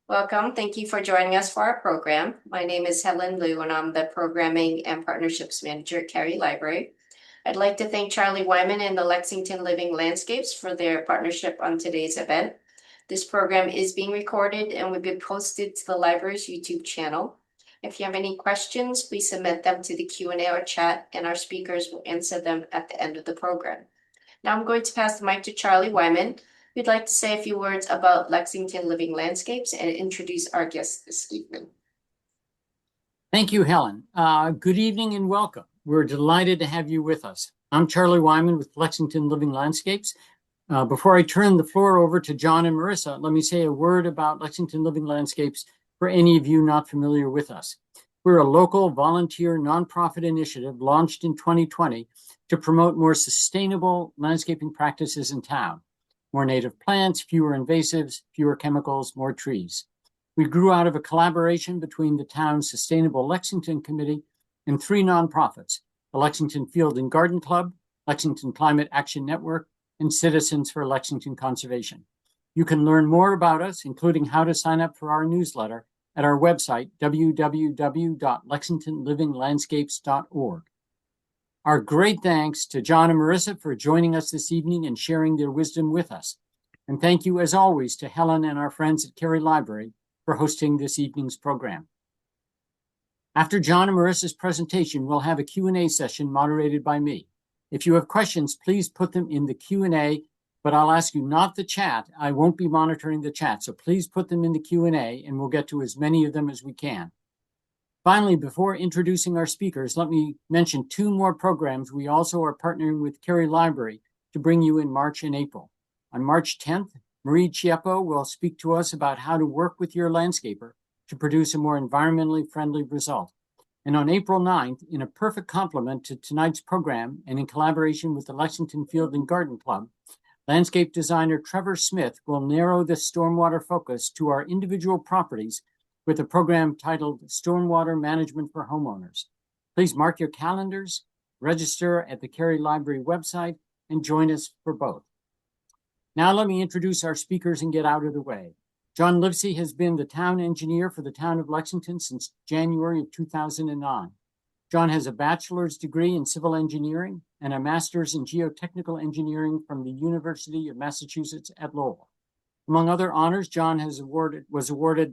Welcome. Thank you for joining us for our program. My name is Helen Liu, and I'm the Programming and Partnerships Manager at Cary Library. I'd like to thank Charlie Wyman and the Lexington Living Landscapes for their partnership on today's event. This program is being recorded and will be posted to the library's YouTube channel. If you have any questions, please submit them to the Q&A or chat, and our speakers will answer them at the end of the program. Now I'm going to pass the mic to Charlie Wyman, who'd like to say a few words about Lexington Living Landscapes and introduce our guest this evening. Thank you, Helen. Good evening and welcome. We're delighted to have you with us. I'm Charlie Wyman with Lexington Living Landscapes. Before I turn the floor over to John and Marissa, let me say a word about Lexington Living Landscapes for any of you not familiar with us. We're a local volunteer nonprofit initiative launched in 2020 to promote more sustainable landscaping practices in town. More native plants, fewer invasives, fewer chemicals, more trees. We grew out of a collaboration between the town's Sustainable Lexington Committee and three nonprofits, the Lexington Field and Garden Club, Lexington Climate Action Network, and Citizens for Lexington Conservation. You can learn more about us, including how to sign up for our newsletter, at our website, www.lexingtonlivinglandscapes.org. Our great thanks to John and Marissa for joining us this evening and sharing their wisdom with us. And thank you, as always, to Helen and our friends at Cary Library for hosting this evening's program. After John and Marissa's presentation, we'll have a Q&A session moderated by me. If you have questions, please put them in the Q&A, but I'll ask you not the chat. I won't be monitoring the chat, so please put them in the Q&A and we'll get to as many of them as we can. Finally, before introducing our speakers, let me mention two more programs we also are partnering with Cary Library to bring you in March and April. On March 10th, Marie Chieppo will speak to us about how to work with your landscaper to produce a more environmentally friendly result. And on April 9th, in a perfect complement to tonight's program and in collaboration with the Lexington Field and Garden Club, landscape designer Trevor Smith will narrow the stormwater focus to our individual properties with a program titled Stormwater Management for Homeowners. Please mark your calendars, register at the Cary Library website, and join us for both. Now let me introduce our speakers and get out of the way. John Livsey has been the town engineer for the town of Lexington since January of 2009. John has a bachelor's degree in civil engineering and a master's in geotechnical engineering from the University of Massachusetts at Lowell. Among other honors, John was awarded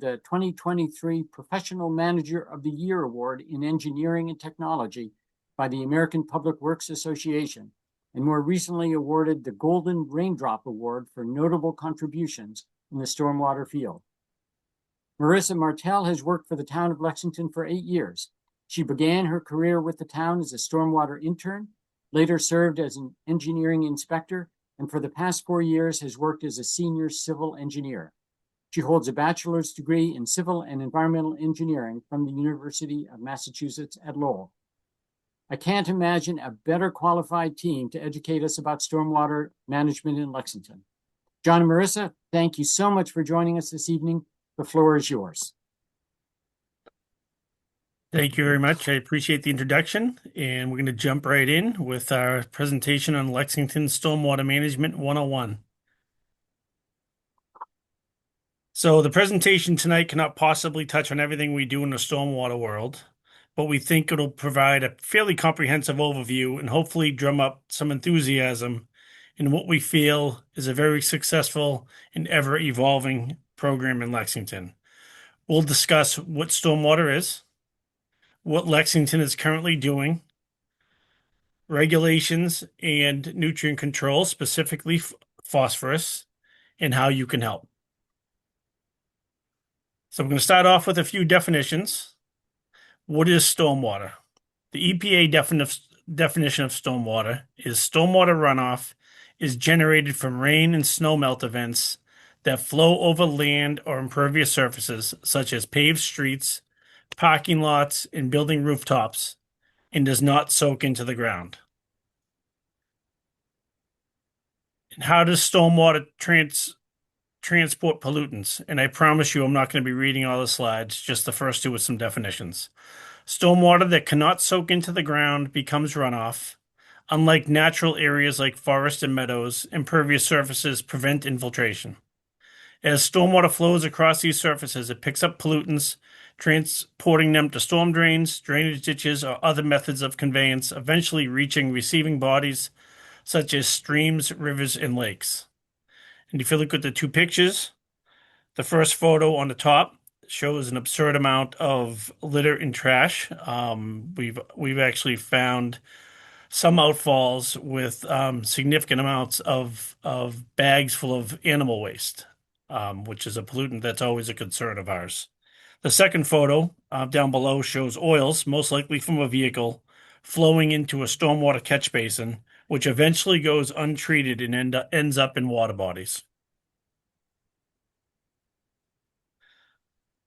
the 2023 Professional Manager of the Year Award in Engineering and Technology by the American Public Works Association, and more recently awarded the Golden Raindrop Award for notable contributions in the stormwater field. Marissa Martel has worked for the town of Lexington for 8 years. She began her career with the town as a stormwater intern, later served as an engineering inspector, and for the past 4 years has worked as a senior civil engineer. She holds a bachelor's degree in civil and environmental engineering from the University of Massachusetts at Lowell. I can't imagine a better qualified team to educate us about stormwater management in Lexington. John and Marissa, thank you so much for joining us this evening. The floor is yours. Thank you very much. I appreciate the introduction, and we're going to jump right in with our presentation on Lexington Stormwater Management 101. So the presentation tonight cannot possibly touch on everything we do in the stormwater world, but we think it'll provide a fairly comprehensive overview and hopefully drum up some enthusiasm in what we feel is a very successful and ever-evolving program in Lexington. We'll discuss what stormwater is, what Lexington is currently doing, regulations and nutrient control, specifically phosphorus, and how you can help. So I'm going to start off with a few definitions. What is stormwater? The EPA definition of stormwater is stormwater runoff is generated from rain and snowmelt events that flow over land or impervious surfaces, such as paved streets, parking lots, and building rooftops, and does not soak into the ground. And how does stormwater transport pollutants? And I promise you I'm not going to be reading all the slides, just the first two with some definitions. Stormwater that cannot soak into the ground becomes runoff. Unlike natural areas like forests and meadows, impervious surfaces prevent infiltration. As stormwater flows across these surfaces, it picks up pollutants, transporting them to storm drains, drainage ditches, or other methods of conveyance, eventually reaching receiving bodies such as streams, rivers, and lakes. And if you look at the two pictures, the first photo on the top shows an absurd amount of litter and trash. We've actually found some outfalls with significant amounts of bags full of animal waste, which is a pollutant that's always a concern of ours. The second photo down below shows oils, most likely from a vehicle, flowing into a stormwater catch basin, which eventually goes untreated and ends up in water bodies.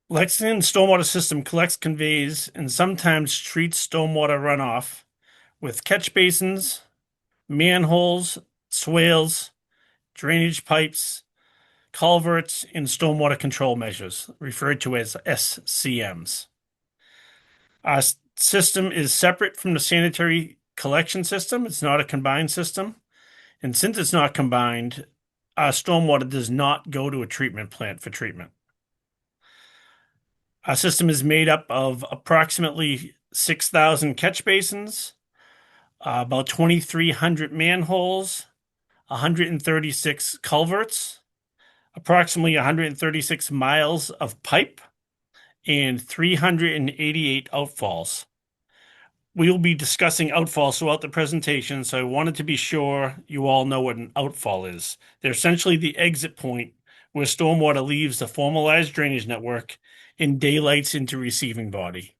Lexington stormwater system collects, conveys, and sometimes treats stormwater runoff with catch basins, manholes, swales, drainage pipes, culverts, and stormwater control measures, referred to as SCMs. Our system is separate from the sanitary collection system. It's not a combined system. And since it's not combined, our stormwater does not go to a treatment plant for treatment. Our system is made up of approximately 6,000 catch basins, about 2,300 manholes, 136 culverts, approximately 136 miles of pipe, and 388 outfalls. We will be discussing outfalls throughout the presentation, so I wanted to be sure you all know what an outfall is. They're essentially the exit point where stormwater leaves the formalized drainage network and daylights into receiving body.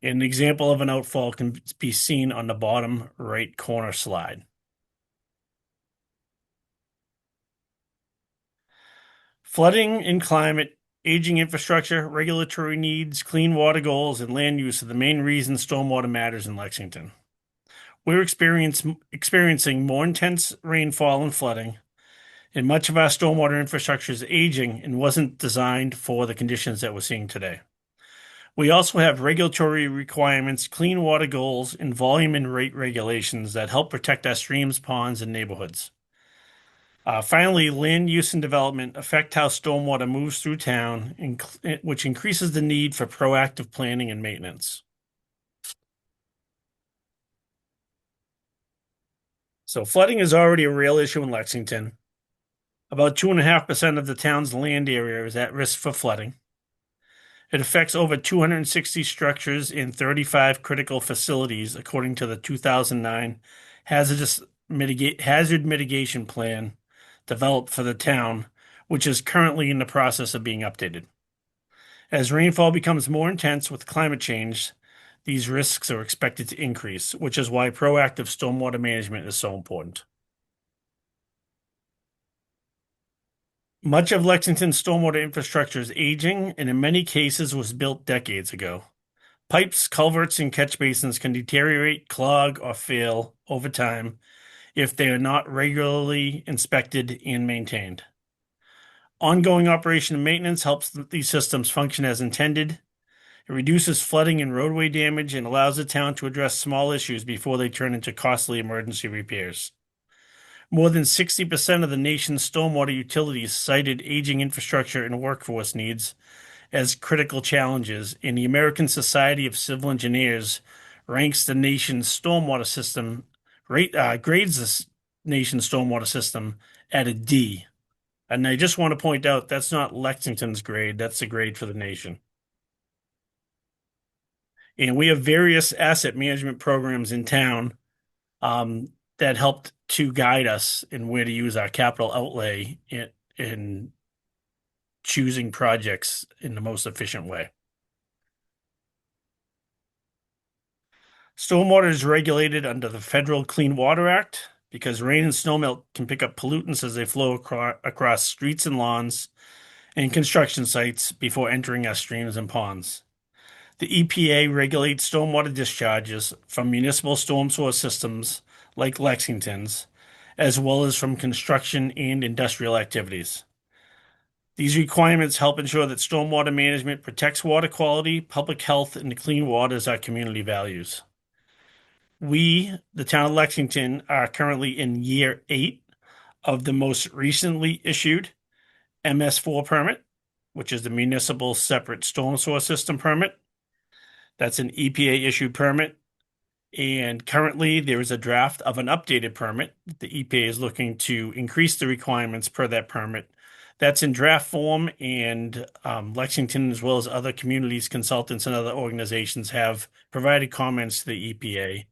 An example of an outfall can be seen on the bottom right corner slide. Flooding and climate, aging infrastructure, regulatory needs, clean water goals, and land use are the main reasons stormwater matters in Lexington. We're experiencing more intense rainfall and flooding, and much of our stormwater infrastructure is aging and wasn't designed for the conditions that we're seeing today. We also have regulatory requirements, clean water goals, and volume and rate regulations that help protect our streams, ponds, and neighborhoods. Finally, land use and development affect how stormwater moves through town, which increases the need for proactive planning and maintenance. So flooding is already a real issue in Lexington. About 2.5% of the town's land area is at risk for flooding. It affects over 260 structures in 35 critical facilities, according to the 2009 Hazard Mitigation Plan developed for the town, which is currently in the process of being updated. As rainfall becomes more intense with climate change, these risks are expected to increase, which is why proactive stormwater management is so important. Much of Lexington's stormwater infrastructure is aging and in many cases was built decades ago. Pipes, culverts, and catch basins can deteriorate, clog, or fail over time if they are not regularly inspected and maintained. Ongoing operation and maintenance helps these systems function as intended. It reduces flooding and roadway damage and allows the town to address small issues before they turn into costly emergency repairs. More than 60% of the nation's stormwater utilities cited aging infrastructure and workforce needs as critical challenges, and the American Society of Civil Engineers ranks the nation's stormwater system, grades the nation's stormwater system at a D. And I just want to point out that's not Lexington's grade, that's the grade for the nation. And we have various asset management programs in town that helped to guide us in where to use our capital outlay in choosing projects in the most efficient way. Stormwater is regulated under the Federal Clean Water Act because rain and snowmelt can pick up pollutants as they flow across streets and lawns and construction sites before entering our streams and ponds. The EPA regulates stormwater discharges from municipal storm sewer systems like Lexington's, as well as from construction and industrial activities. These requirements help ensure that stormwater management protects water quality, public health, and clean water as our community values. We, the town of Lexington, are currently in year 8 of the most recently issued MS4 permit, which is the Municipal Separate Storm Source System permit. That's an EPA issued permit. And currently there is a draft of an updated permit. The EPA is looking to increase the requirements per that permit. That's in draft form, and Lexington, as well as other communities, consultants, and other organizations have provided comments to the EPA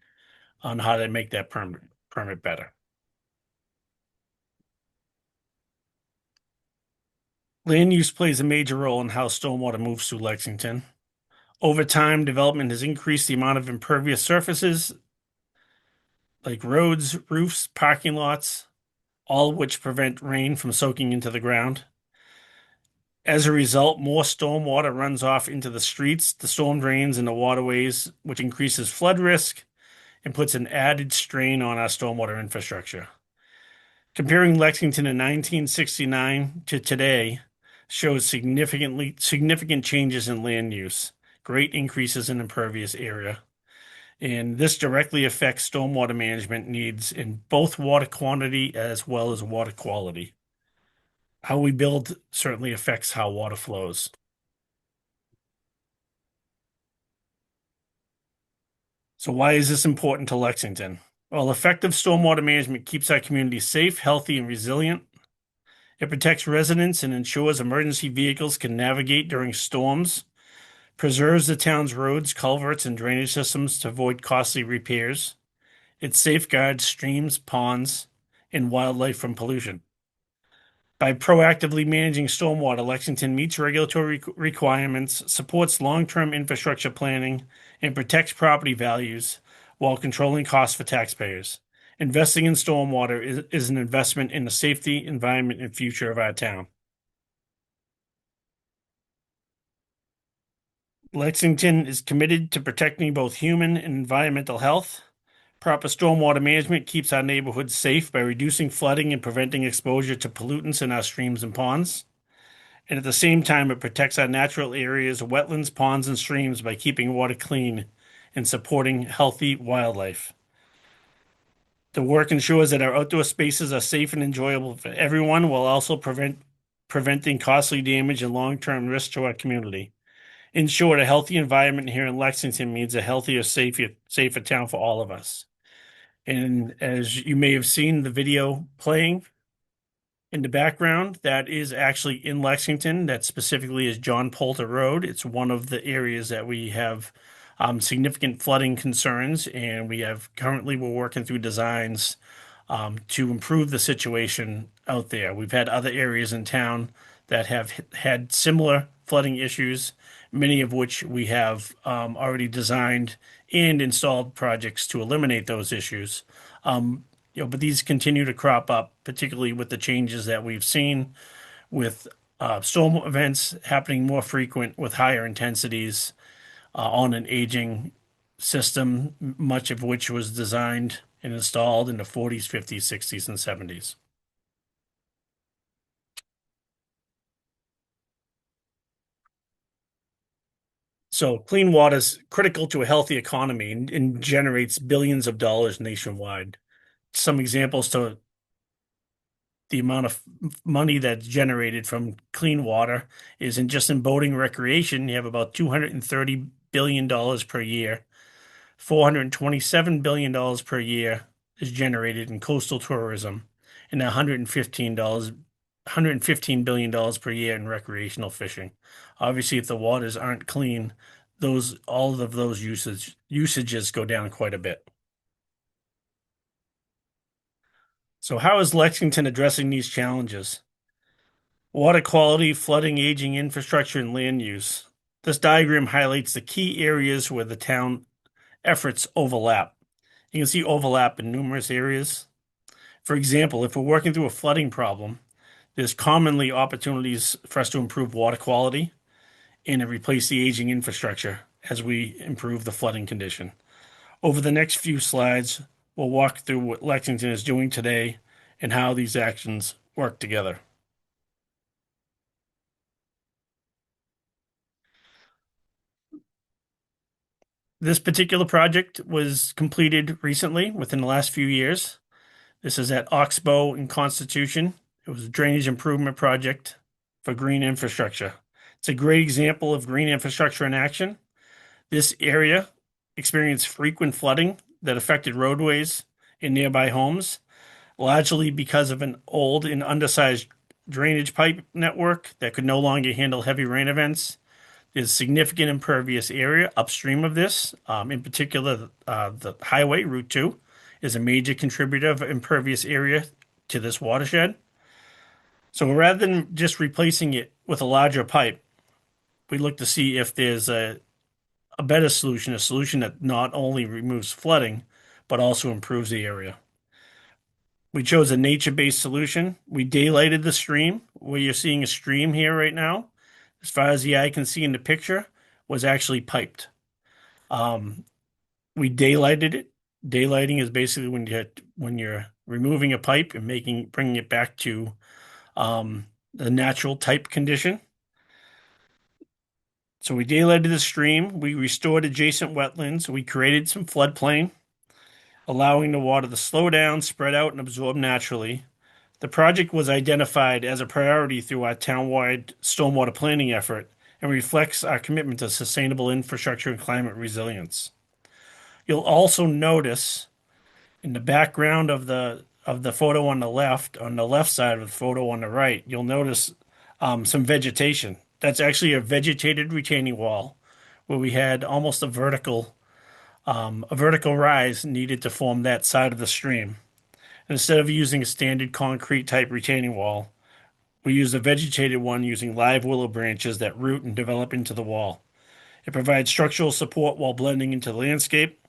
on how to make that permit better. Land use plays a major role in how stormwater moves through Lexington. Over time, development has increased the amount of impervious surfaces like roads, roofs, parking lots, all of which prevent rain from soaking into the ground. As a result, more stormwater runs off into the streets, the storm drains, and the waterways, which increases flood risk and puts an added strain on our stormwater infrastructure. Comparing Lexington in 1969 to today shows significant changes in land use, great increases in impervious area. And this directly affects stormwater management needs in both water quantity as well as water quality. How we build certainly affects how water flows. So why is this important to Lexington? Well, effective stormwater management keeps our community safe, healthy, and resilient. It protects residents and ensures emergency vehicles can navigate during storms, preserves the town's roads, culverts, and drainage systems to avoid costly repairs. It safeguards streams, ponds, and wildlife from pollution. By proactively managing stormwater, Lexington meets regulatory requirements, supports long-term infrastructure planning, and protects property values while controlling costs for taxpayers. Investing in stormwater is an investment in the safety, environment, and future of our town. Lexington is committed to protecting both human and environmental health. Proper stormwater management keeps our neighborhoods safe by reducing flooding and preventing exposure to pollutants in our streams and ponds. And at the same time, it protects our natural areas, wetlands, ponds, and streams by keeping water clean and supporting healthy wildlife. The work ensures that our outdoor spaces are safe and enjoyable for everyone while also preventing costly damage and long-term risk to our community. In short, a healthy environment here in Lexington means a healthier, safer town for all of us. And as you may have seen the video playing in the background, that is actually in Lexington. That specifically is John Poulter Road. It's one of the areas that we have significant flooding concerns, and we're working through designs to improve the situation out there. We've had other areas in town that have had similar flooding issues, many of which we have already designed and installed projects to eliminate those issues. But these continue to crop up, particularly with the changes that we've seen with storm events happening more frequent with higher intensities on an aging system, much of which was designed and installed in the 40s, 50s, 60s, and 70s. So clean water is critical to a healthy economy and generates billions of dollars nationwide. Some examples to the amount of money that's generated from clean water is in boating recreation, you have about $230 billion per year. $427 billion per year is generated in coastal tourism, and $115 billion per year in recreational fishing. Obviously, if the waters aren't clean, all of those usages go down quite a bit. So how is Lexington addressing these challenges? Water quality, flooding, aging infrastructure, and land use. This diagram highlights the key areas where the town efforts overlap. You can see overlap in numerous areas. For example, if we're working through a flooding problem, there's commonly opportunities for us to improve water quality and to replace the aging infrastructure as we improve the flooding condition. Over the next few slides, we'll walk through what Lexington is doing today and how these actions work together. This particular project was completed recently, within the last few years. This is at Oxbow and Constitution. It was a drainage improvement project. for green infrastructure. It's a great example of green infrastructure in action. This area experienced frequent flooding that affected roadways in nearby homes, largely because of an old and undersized drainage pipe network that could no longer handle heavy rain events. There's significant impervious area upstream of this. In particular, the highway, Route 2, is a major contributor of impervious area to this watershed. So rather than just replacing it with a larger pipe, we look to see if there's a better solution, a solution that not only removes flooding, but also improves the area. We chose a nature-based solution. We daylighted the stream, where you're seeing a stream here right now. As far as the eye can see in the picture, was actually piped. We daylighted it. Daylighting is basically when you're removing a pipe and bringing it back to the natural type condition. So we daylighted the stream. We restored adjacent wetlands. We created some floodplain, allowing the water to slow down, spread out, and absorb naturally. The project was identified as a priority through our town-wide stormwater planning effort and reflects our commitment to sustainable infrastructure and climate resilience. You'll also notice in the background of the photo on the left side of the photo on the right, you'll notice some vegetation. That's actually a vegetated retaining wall where we had almost a vertical rise needed to form that side of the stream. And instead of using a standard concrete type retaining wall, we used a vegetated one using live willow branches that root and develop into the wall. It provides structural support while blending into the landscape.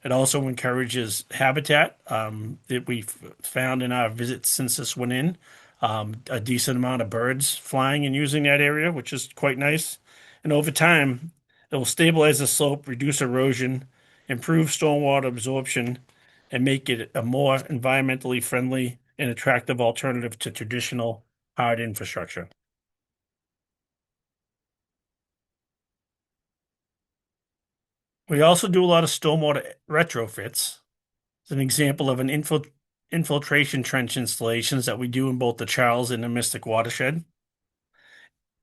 It also encourages habitat that we found in our visits since this went in. A decent amount of birds flying and using that area, which is quite nice. And over time, it will stabilize the slope, reduce erosion, improve stormwater absorption, and make it a more environmentally friendly and attractive alternative to traditional hard infrastructure. We also do a lot of stormwater retrofits. It's an example of an infiltration trench installations that we do in both the Charles and the Mystic watershed.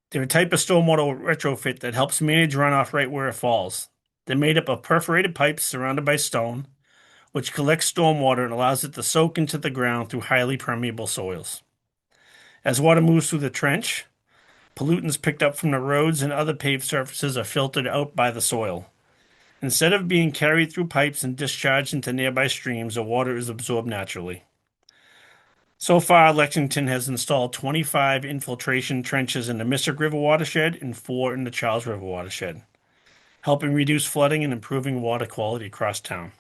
They're a type of stormwater retrofit that helps manage runoff right where it falls. They're made up of perforated pipes surrounded by stone, which collects stormwater and allows it to soak into the ground through highly permeable soils. As water moves through the trench, pollutants picked up from the roads and other paved surfaces are filtered out by the soil. Instead of being carried through pipes and discharged into nearby streams, the water is absorbed naturally. So far, Lexington has installed 25 infiltration trenches in the Mystic River watershed and 4 in the Charles River watershed, helping reduce flooding and improving water quality across town.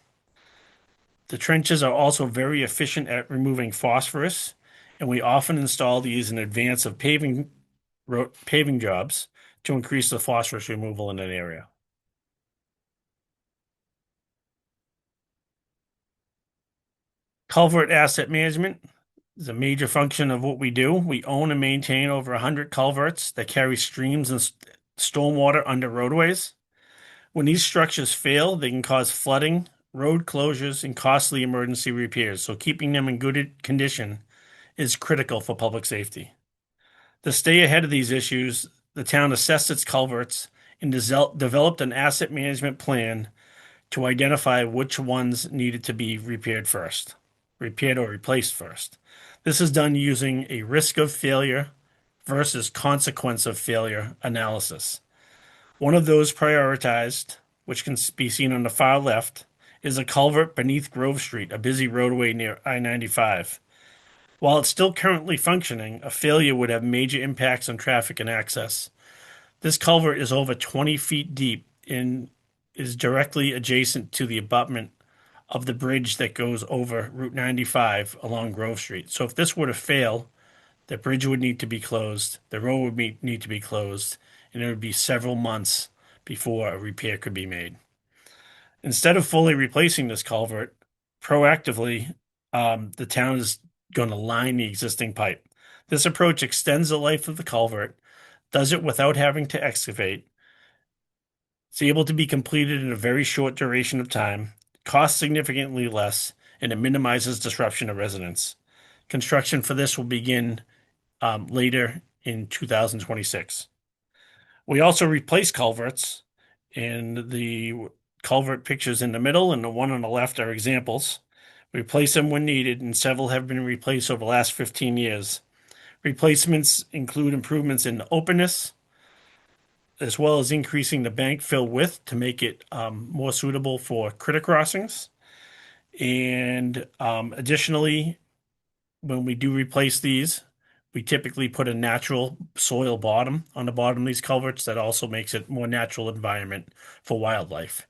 The trenches are also very efficient at removing phosphorus, and we often install these in advance of paving jobs to increase the phosphorus removal in an area. Culvert asset management is a major function of what we do. We own and maintain over 100 culverts that carry streams and stormwater under roadways. When these structures fail, they can cause flooding, road closures, and costly emergency repairs, so keeping them in good condition is critical for public safety. To stay ahead of these issues, the town assessed its culverts and developed an asset management plan to identify which ones needed to be repaired or replaced first. This is done using a risk of failure versus consequence of failure analysis. One of those prioritized, which can be seen on the far left, is a culvert beneath Grove Street, a busy roadway near I-95. While it's still currently functioning, a failure would have major impacts on traffic and access. This culvert is over 20 feet deep and is directly adjacent to the abutment of the bridge that goes over Route 95 along Grove Street. So if this were to fail, the bridge would need to be closed, the road would need to be closed, and it would be several months before a repair could be made. Instead of fully replacing this culvert, proactively, the town is going to line the existing pipe. This approach extends the life of the culvert, does it without having to excavate. It's able to be completed in a very short duration of time, costs significantly less, and it minimizes disruption to residents. Construction for this will begin later in 2026. We also replace culverts, and the culvert pictures in the middle and the one on the left are examples. We replace them when needed, and several have been replaced over the last 15 years. Replacements include improvements in openness, as well as increasing the bank fill width to make it more suitable for critter crossings. And additionally, when we do replace these, we typically put a natural soil bottom on the bottom of these culverts. That also makes it more natural environment for wildlife.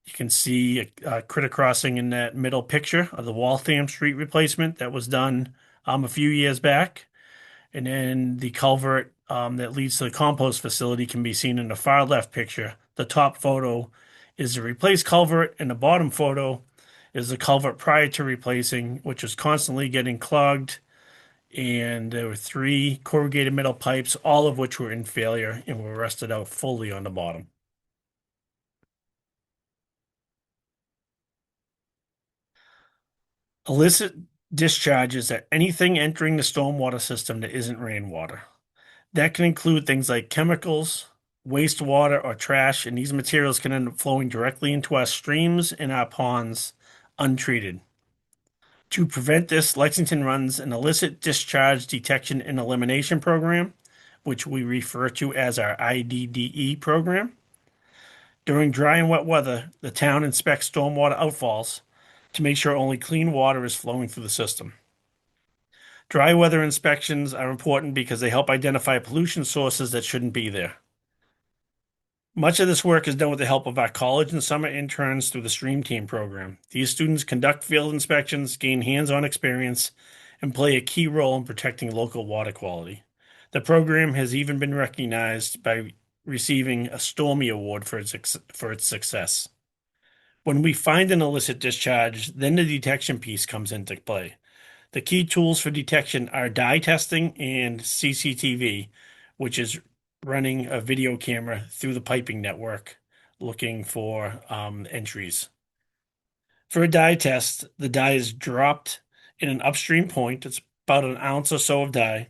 You can see a critter crossing in that middle picture of the Waltham Street replacement that was done a few years back. And then the culvert that leads to the compost facility can be seen in the far left picture. The top photo is the replaced culvert, and the bottom photo is the culvert prior to replacing, which was constantly getting clogged. And there were 3 corrugated metal pipes, all of which were in failure and were rusted out fully on the bottom. Illicit discharges are anything entering the stormwater system that isn't rainwater. That can include things like chemicals, wastewater, or trash, and these materials can end up flowing directly into our streams and our ponds untreated. To prevent this, Lexington runs an illicit discharge detection and elimination program, which we refer to as our IDDE program. During dry and wet weather, the town inspects stormwater outfalls to make sure only clean water is flowing through the system. Dry weather inspections are important because they help identify pollution sources that shouldn't be there. Much of this work is done with the help of our college and summer interns through the Stream Team program. These students conduct field inspections, gain hands-on experience, and play a key role in protecting local water quality. The program has even been recognized by receiving a Stormy Award for its success. When we find an illicit discharge, then the detection piece comes into play. The key tools for detection are dye testing and CCTV, which is running a video camera through the piping network looking for entries. For a dye test, the dye is dropped in an upstream point. It's about an ounce or so of dye.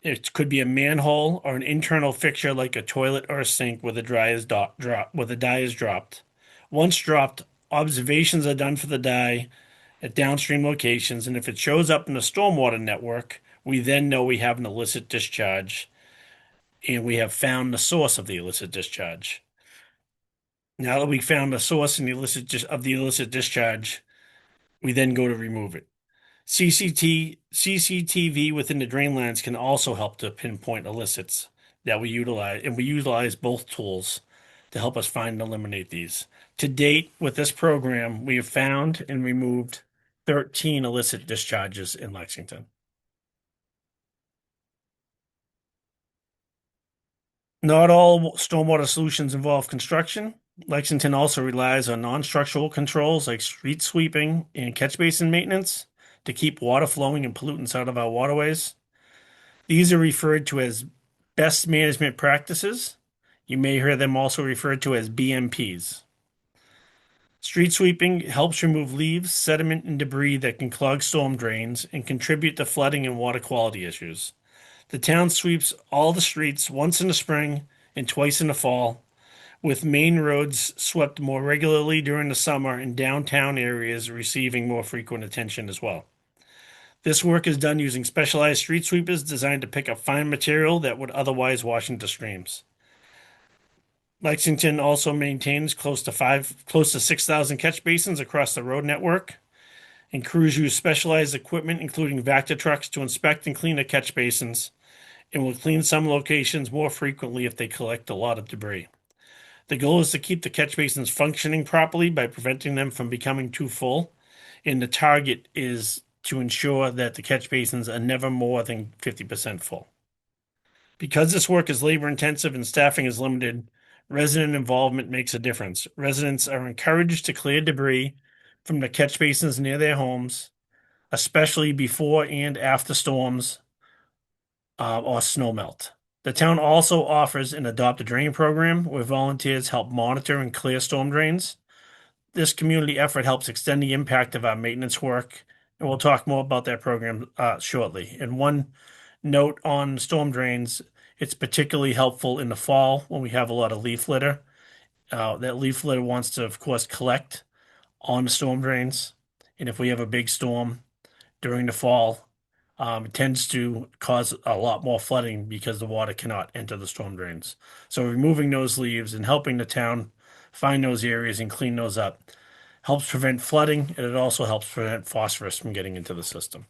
It could be a manhole or an internal fixture like a toilet or a sink where the dye is dropped. Once dropped, observations are done for the dye at downstream locations, and if it shows up in the stormwater network, we then know we have an illicit discharge, and we have found the source of the illicit discharge. Now that we found the source of the illicit discharge, we then go to remove it. CCTV within the drain lines can also help to pinpoint illicits that we utilize, and we utilize both tools to help us find and eliminate these. To date, with this program, we have found and removed 13 illicit discharges in Lexington. Not all stormwater solutions involve construction. Lexington also relies on non-structural controls like street sweeping and catch basin maintenance to keep water flowing and pollutants out of our waterways. These are referred to as best management practices. You may hear them also referred to as BMPs. Street sweeping helps remove leaves, sediment, and debris that can clog storm drains and contribute to flooding and water quality issues. The town sweeps all the streets once in the spring and twice in the fall, with main roads swept more regularly during the summer and downtown areas receiving more frequent attention as well. This work is done using specialized street sweepers designed to pick up fine material that would otherwise wash into streams. Lexington also maintains close to 6,000 catch basins across the road network, and crews use specialized equipment, including Vector trucks, to inspect and clean the catch basins, and will clean some locations more frequently if they collect a lot of debris. The goal is to keep the catch basins functioning properly by preventing them from becoming too full, and the target is to ensure that the catch basins are never more than 50% full. Because this work is labor intensive and staffing is limited, resident involvement makes a difference. Residents are encouraged to clear debris from the catch basins near their homes, especially before and after storms or snow melt. The town also offers an Adopt a Drain program where volunteers help monitor and clear storm drains. This community effort helps extend the impact of our maintenance work, and we'll talk more about that program shortly. And one Note on storm drains, it's particularly helpful in the fall when we have a lot of leaf litter. That leaf litter wants to, of course, collect on the storm drains. And if we have a big storm during the fall, it tends to cause a lot more flooding because the water cannot enter the storm drains. So removing those leaves and helping the town find those areas and clean those up helps prevent flooding, and it also helps prevent phosphorus from getting into the system.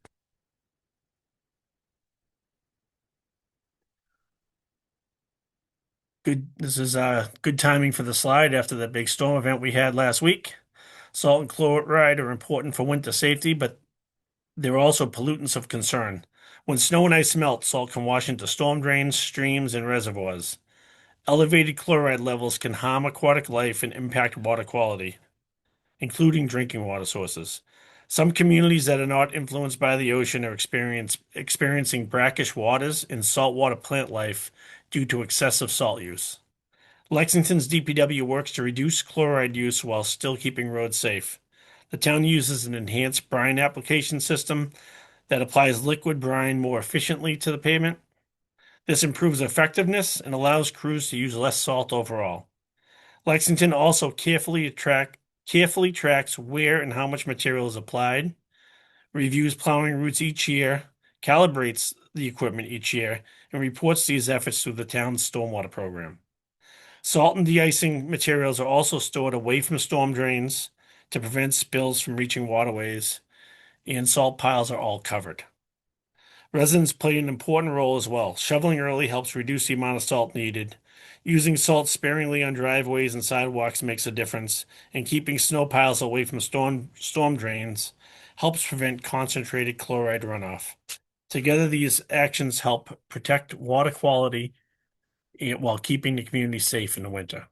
Good. This is good timing for the slide after the big storm event we had last week. Salt and chloride are important for winter safety, but they're also pollutants of concern. When snow and ice melt, salt can wash into storm drains, streams, and reservoirs. Elevated chloride levels can harm aquatic life and impact water quality, including drinking water sources. Some communities that are not influenced by the ocean are experiencing brackish waters and saltwater plant life due to excessive salt use. Lexington's DPW works to reduce chloride use while still keeping roads safe. The town uses an enhanced brine application system that applies liquid brine more efficiently to the pavement. This improves effectiveness and allows crews to use less salt overall. Lexington also carefully tracks where and how much material is applied, reviews plowing routes each year, calibrates the equipment each year, and reports these efforts through the town's stormwater program. Salt and de-icing materials are also stored away from storm drains to prevent spills from reaching waterways, and salt piles are all covered. Residents play an important role as well. Shoveling early helps reduce the amount of salt needed. Using salt sparingly on driveways and sidewalks makes a difference, and keeping snow piles away from storm drains helps prevent concentrated chloride runoff. Together, these actions help protect water quality while keeping the community safe in the winter.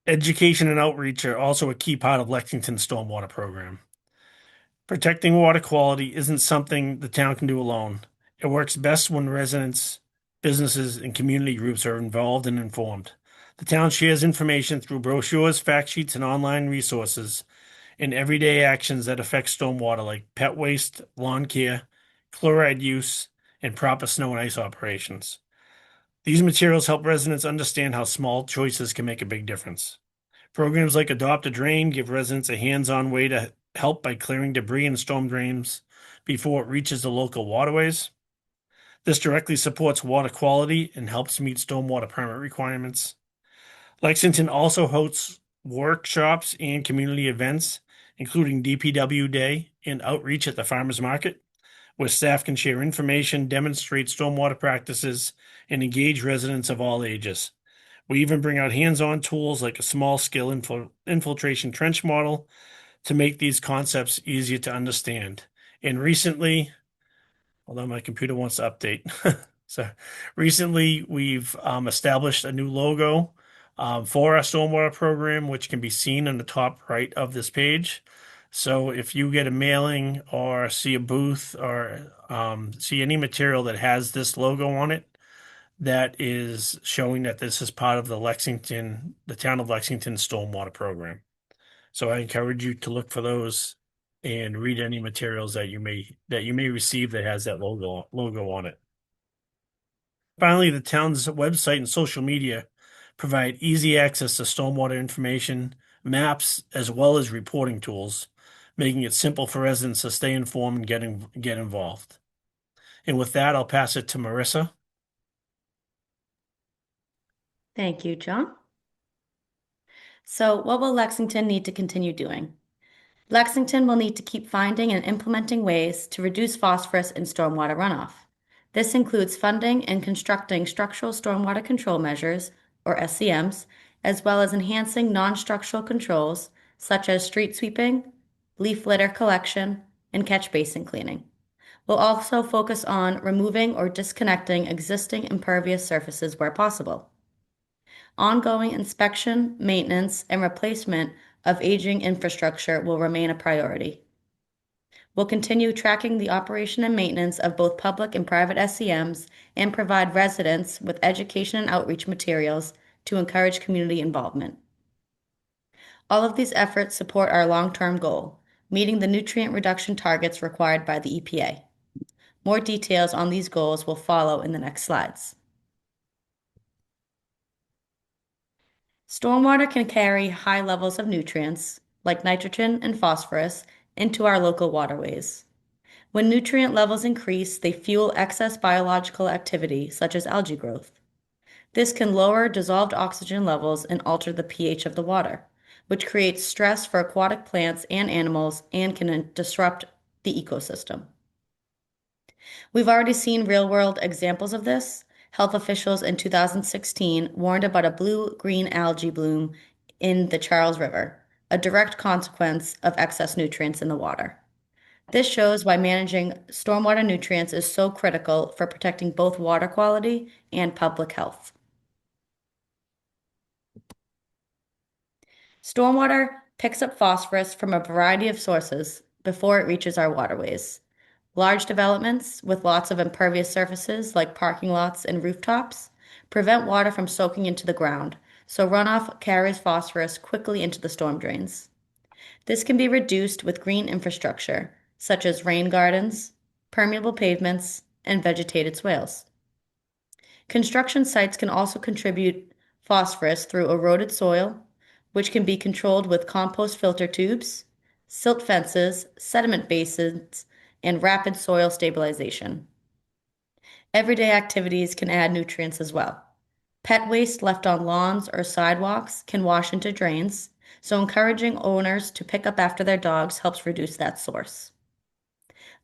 Education and outreach are also a key part of Lexington's stormwater program. Protecting water quality isn't something the town can do alone. It works best when residents, businesses, and community groups are involved and informed. The town shares information through brochures, fact sheets, and online resources and everyday actions that affect stormwater like pet waste, lawn care, chloride use, and proper snow and ice operations. These materials help residents understand how small choices can make a big difference. Programs like Adopt a Drain give residents a hands-on way to help by clearing debris in storm drains before it reaches the local waterways. This directly supports water quality and helps meet stormwater permit requirements. Lexington also hosts workshops and community events, including DPW Day and outreach at the farmers market, where staff can share information, demonstrate stormwater practices, and engage residents of all ages. We even bring out hands-on tools like a small-scale infiltration trench model to make these concepts easier to understand. And recently, although my computer wants to update, so recently we've established a new logo for our stormwater program, which can be seen on the top right of this page. So if you get a mailing or see a booth or see any material that has this logo on it, that is showing that this is part of the town of Lexington stormwater program. So I encourage you to look for those and read any materials that you may receive that has that logo on it. Finally, the town's website and social media provide easy access to stormwater information, maps, as well as reporting tools, making it simple for residents to stay informed and get involved. And with that, I'll pass it to Marissa. Thank you, John. So what will Lexington need to continue doing? Lexington will need to keep finding and implementing ways to reduce phosphorus in stormwater runoff. This includes funding and constructing structural stormwater control measures, or SCMs, as well as enhancing non-structural controls such as street sweeping, leaf litter collection, and catch basin cleaning. We'll also focus on removing or disconnecting existing impervious surfaces where possible. Ongoing inspection, maintenance, and replacement of aging infrastructure will remain a priority. We'll continue tracking the operation and maintenance of both public and private SCMs and provide residents with education and outreach materials to encourage community involvement. All of these efforts support our long-term goal, meeting the nutrient reduction targets required by the EPA. More details on these goals will follow in the next slides. Stormwater can carry high levels of nutrients, like nitrogen and phosphorus, into our local waterways. When nutrient levels increase, they fuel excess biological activity, such as algae growth. This can lower dissolved oxygen levels and alter the pH of the water, which creates stress for aquatic plants and animals and can disrupt the ecosystem. We've already seen real-world examples of this. Health officials in 2016 warned about a blue-green algae bloom in the Charles River, a direct consequence of excess nutrients in the water. This shows why managing stormwater nutrients is so critical for protecting both water quality and public health. Stormwater picks up phosphorus from a variety of sources before it reaches our waterways. Large developments with lots of impervious surfaces like parking lots and rooftops prevent water from soaking into the ground, so runoff carries phosphorus quickly into the storm drains. This can be reduced with green infrastructure, such as rain gardens, permeable pavements, and vegetated swales. Construction sites can also contribute phosphorus through eroded soil, which can be controlled with compost filter tubes, silt fences, sediment basins, and rapid soil stabilization. Everyday activities can add nutrients as well. Pet waste left on lawns or sidewalks can wash into drains, so encouraging owners to pick up after their dogs helps reduce that source.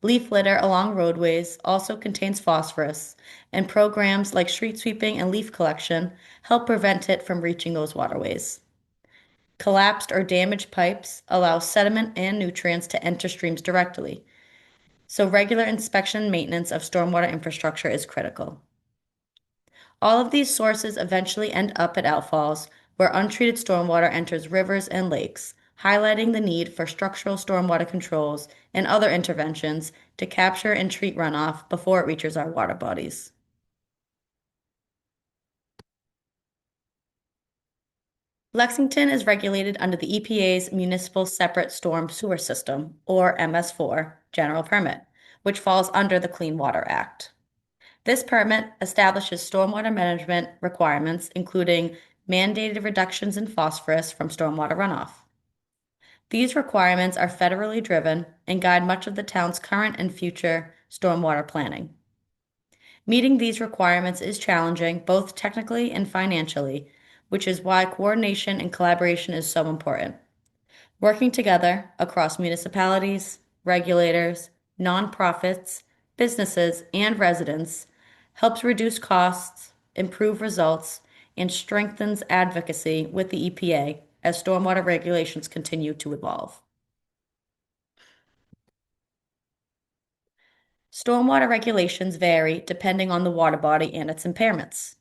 Leaf litter along roadways also contains phosphorus, and programs like street sweeping and leaf collection help prevent it from reaching those waterways. Collapsed or damaged pipes allow sediment and nutrients to enter streams directly, so regular inspection and maintenance of stormwater infrastructure is critical. All of these sources eventually end up at outfalls, where untreated stormwater enters rivers and lakes, highlighting the need for structural stormwater controls and other interventions to capture and treat runoff before it reaches our water bodies. Lexington is regulated under the EPA's Municipal Separate Storm Sewer System, or MS4, general permit, which falls under the Clean Water Act. This permit establishes stormwater management requirements, including mandated reductions in phosphorus from stormwater runoff. These requirements are federally driven and guide much of the town's current and future stormwater planning. Meeting these requirements is challenging, both technically and financially, which is why coordination and collaboration is so important. Working together across municipalities, regulators, nonprofits, businesses, and residents helps reduce costs, improve results, and strengthens advocacy with the EPA as stormwater regulations continue to evolve. Stormwater regulations vary depending on the water body and its impairments.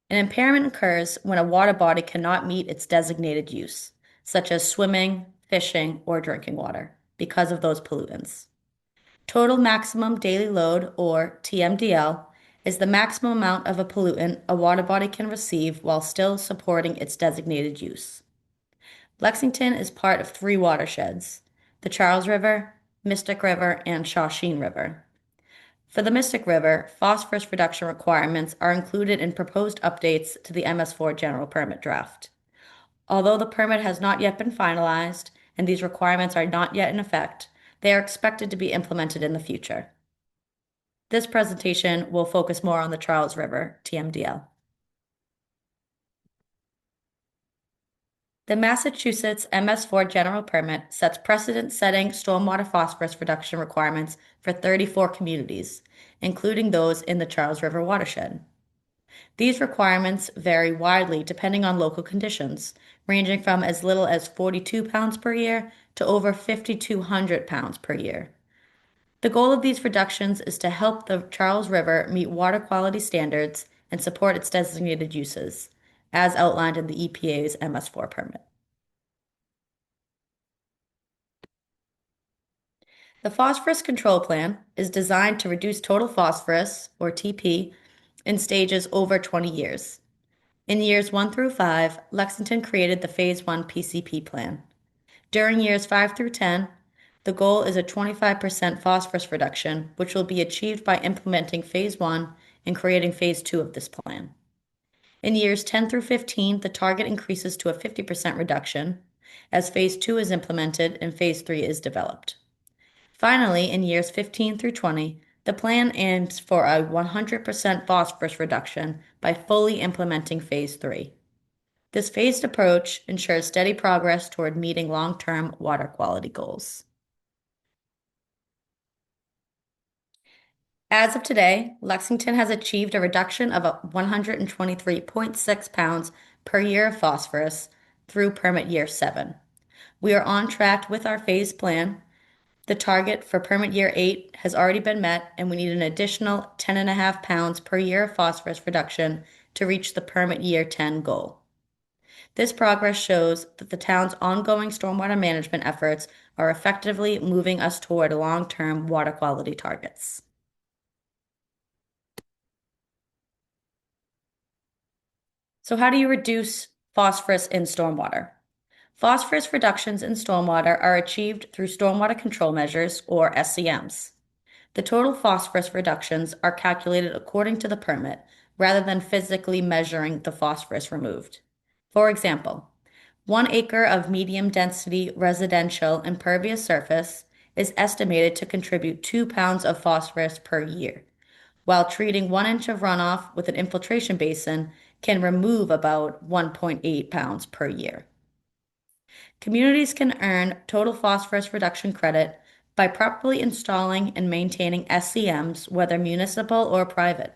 An impairment occurs when a water body cannot meet its designated use, such as swimming, fishing, or drinking water, because of those pollutants. Total maximum daily load, or TMDL, is the maximum amount of a pollutant a water body can receive while still supporting its designated use. Lexington is part of 3 watersheds: the Charles River, Mystic River, and Shawsheen River. For the Mystic River, phosphorus reduction requirements are included in proposed updates to the MS4 general permit draft. Although the permit has not yet been finalized and these requirements are not yet in effect, they are expected to be implemented in the future. This presentation will focus more on the Charles River TMDL. The Massachusetts MS4 general permit sets precedent-setting stormwater phosphorus reduction requirements for 34 communities, including those in the Charles River watershed. These requirements vary widely depending on local conditions, ranging from as little as 42 pounds per year to over 5,200 pounds per year. The goal of these reductions is to help the Charles River meet water quality standards and support its designated uses, as outlined in the EPA's MS4 permit. The Phosphorus Control Plan is designed to reduce total phosphorus, or TP, in stages over 20 years. In years 1 through 5, Lexington created the Phase 1 PCP plan. During years 5 through 10, The goal is a 25% phosphorus reduction, which will be achieved by implementing Phase 1 and creating Phase 2 of this plan. In years 10 through 15, the target increases to a 50% reduction as Phase 2 is implemented and Phase 3 is developed. Finally, in years 15 through 20, the plan aims for a 100% phosphorus reduction by fully implementing Phase 3. This phased approach ensures steady progress toward meeting long-term water quality goals. As of today, Lexington has achieved a reduction of 123.6 pounds per year of phosphorus through permit year 7. We are on track with our phase plan. The target for permit year 8 has already been met, and we need an additional 10.5 pounds per year of phosphorus reduction to reach the permit year 10 goal. This progress shows that the town's ongoing stormwater management efforts are effectively moving us toward long-term water quality targets. So how do you reduce phosphorus in stormwater? Phosphorus reductions in stormwater are achieved through stormwater control measures, or SCMs. The total phosphorus reductions are calculated according to the permit, rather than physically measuring the phosphorus removed. For example, 1 acre of medium-density residential impervious surface is estimated to contribute 2 pounds of phosphorus per year, while treating 1 inch of runoff with an infiltration basin can remove about 1.8 pounds per year. Communities can earn total phosphorus reduction credit by properly installing and maintaining SCMs, whether municipal or private.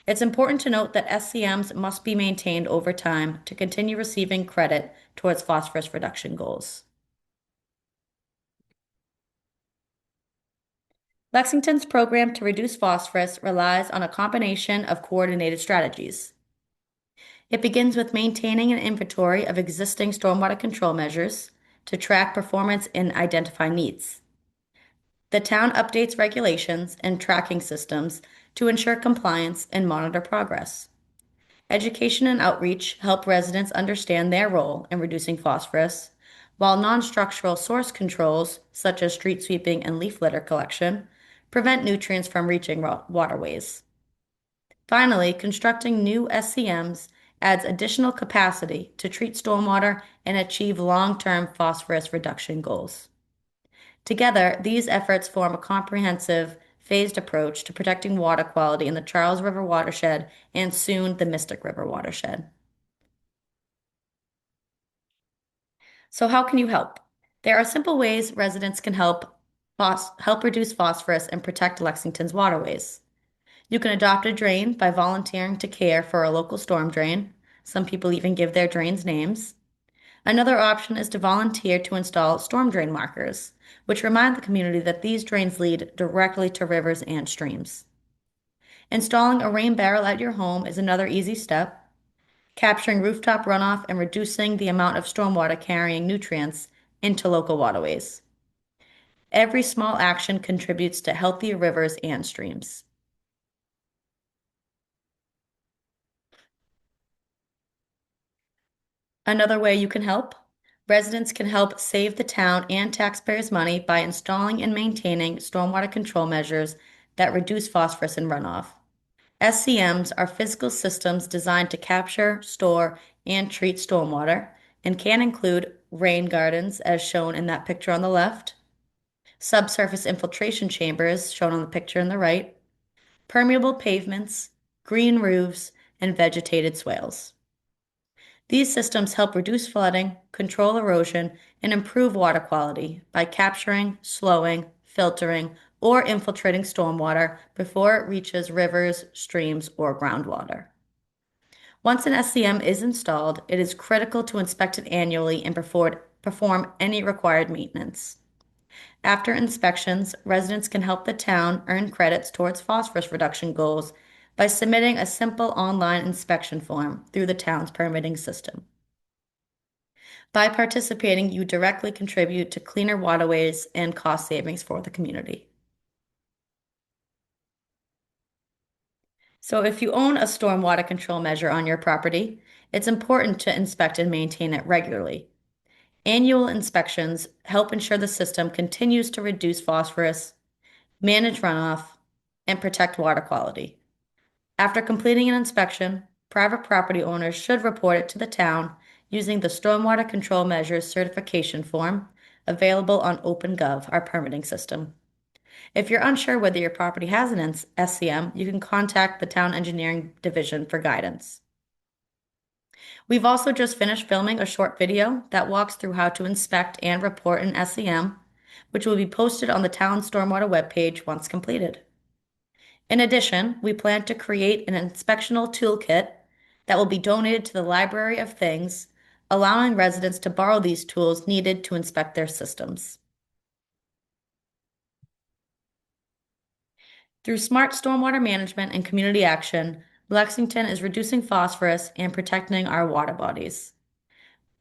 It's important to note that SCMs must be maintained over time to continue receiving credit towards phosphorus reduction goals. Lexington's program to reduce phosphorus relies on a combination of coordinated strategies. It begins with maintaining an inventory of existing stormwater control measures to track performance and identify needs. The town updates regulations and tracking systems to ensure compliance and monitor progress. Education and outreach help residents understand their role in reducing phosphorus, while non-structural source controls, such as street sweeping and leaf litter collection, prevent nutrients from reaching waterways. Finally, constructing new SCMs adds additional capacity to treat stormwater and achieve long-term phosphorus reduction goals. Together, these efforts form a comprehensive, phased approach to protecting water quality in the Charles River watershed and soon the Mystic River watershed. So how can you help? There are simple ways residents can help reduce phosphorus and protect Lexington's waterways. You can adopt a drain by volunteering to care for a local storm drain. Some people even give their drains names. Another option is to volunteer to install storm drain markers, which remind the community that these drains lead directly to rivers and streams. Installing a rain barrel at your home is another easy step. Capturing rooftop runoff and reducing the amount of stormwater carrying nutrients into local waterways. Every small action contributes to healthier rivers and streams. Another way you can help: residents can help save the town and taxpayers money by installing and maintaining stormwater control measures that reduce phosphorus and runoff. SCMs are physical systems designed to capture, store, and treat stormwater and can include rain gardens, as shown in that picture on the left, subsurface infiltration chambers, shown on the picture on the right, permeable pavements, green roofs, and vegetated swales. These systems help reduce flooding, control erosion, and improve water quality by capturing, slowing, filtering, or infiltrating stormwater before it reaches rivers, streams, or groundwater. Once an SCM is installed, it is critical to inspect it annually and perform any required maintenance. After inspections, residents can help the town earn credits towards phosphorus reduction goals by submitting a simple online inspection form through the town's permitting system. By participating, you directly contribute to cleaner waterways and cost savings for the community. So if you own a stormwater control measure on your property, it's important to inspect and maintain it regularly. Annual inspections help ensure the system continues to reduce phosphorus, manage runoff, and protect water quality. After completing an inspection, private property owners should report it to the town using the Stormwater Control Measures Certification Form available on OpenGov, our permitting system. If you're unsure whether your property has an SCM, you can contact the Town Engineering Division for guidance. We've also just finished filming a short video that walks through how to inspect and report an SCM, which will be posted on the town stormwater webpage once completed. In addition, we plan to create an inspectional toolkit that will be donated to the Library of Things, allowing residents to borrow these tools needed to inspect their systems. Through smart stormwater management and community action, Lexington is reducing phosphorus and protecting our water bodies.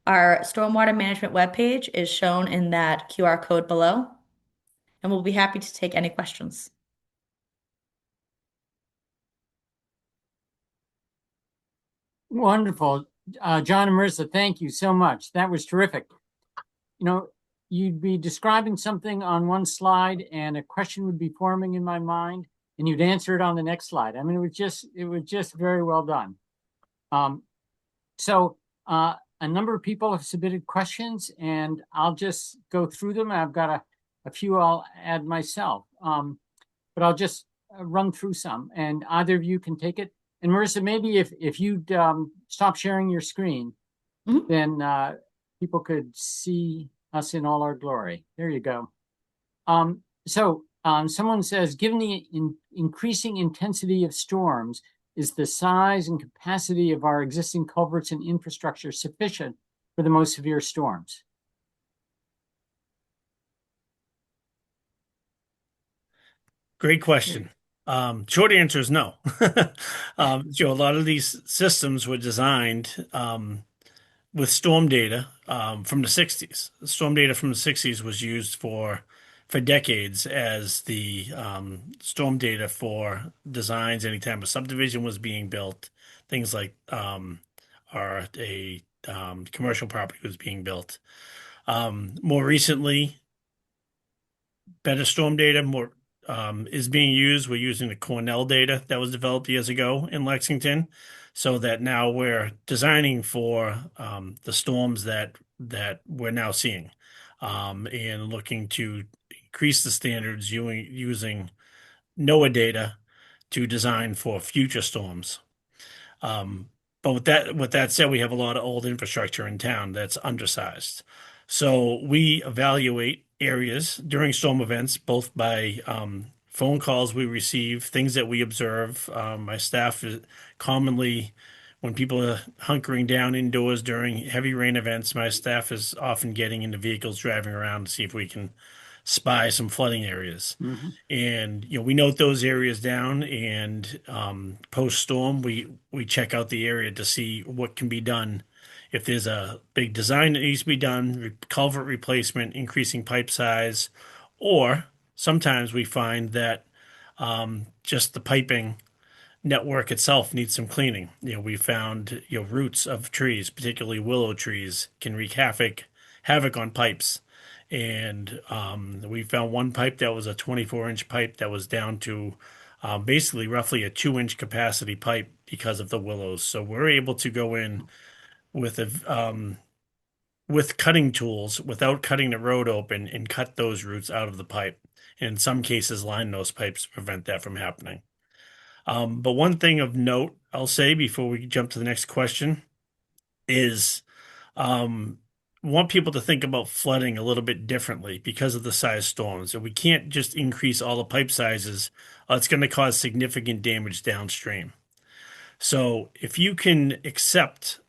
Our stormwater management webpage is shown in that QR code below, and we'll be happy to take any questions. Wonderful. John and Marissa, thank you so much. That was terrific. You know, you'd be describing something on one slide and a question would be forming in my mind and you'd answer it on the next slide. I mean, it was just very well done. A number of people have submitted questions and I'll just go through them. I've got a few I'll add myself, but I'll just run through some and either of you can take it. And Marissa, maybe if you'd stop sharing your screen, then people could see us in all our glory. There you go. Someone says, given the increasing intensity of storms, is the size and capacity of our existing culverts and infrastructure sufficient for the most severe storms? Great question. Short answer is no. A lot of these systems were designed with storm data from the 60s. The storm data from the 60s was used for decades as the storm data for designs anytime a subdivision was being built, things like or a commercial property was being built. More recently, better storm data is being used. We're using the Cornell data that was developed years ago in Lexington, so that now we're designing for the storms that we're now seeing, and looking to increase the standards using NOAA data to design for future storms. But with that said, we have a lot of old infrastructure in town that's undersized. So we evaluate areas during storm events, both by phone calls we receive, things that we observe. My staff is commonly, when people are hunkering down indoors during heavy rain events, my staff is often getting into vehicles, driving around to see if we can spy some flooding areas. Mm-hmm. And we note those areas down, and post storm we check out the area to see what can be done. If there's a big design that needs to be done, culvert replacement, increasing pipe size, or sometimes we find that just the piping network itself needs some cleaning. We found roots of trees, particularly willow trees, can wreak havoc on pipes. And we found one pipe that was a 24-inch pipe that was down to basically roughly a 2-inch capacity pipe because of the willows. So we're able to go in with cutting tools without cutting the road open and cut those roots out of the pipe. And in some cases, line those pipes to prevent that from happening. But one thing of note, I'll say before we jump to the next question, is want people to think about flooding a little bit differently because of the size storms. And we can't just increase all the pipe sizes. It's going to cause significant damage downstream. So if you can accept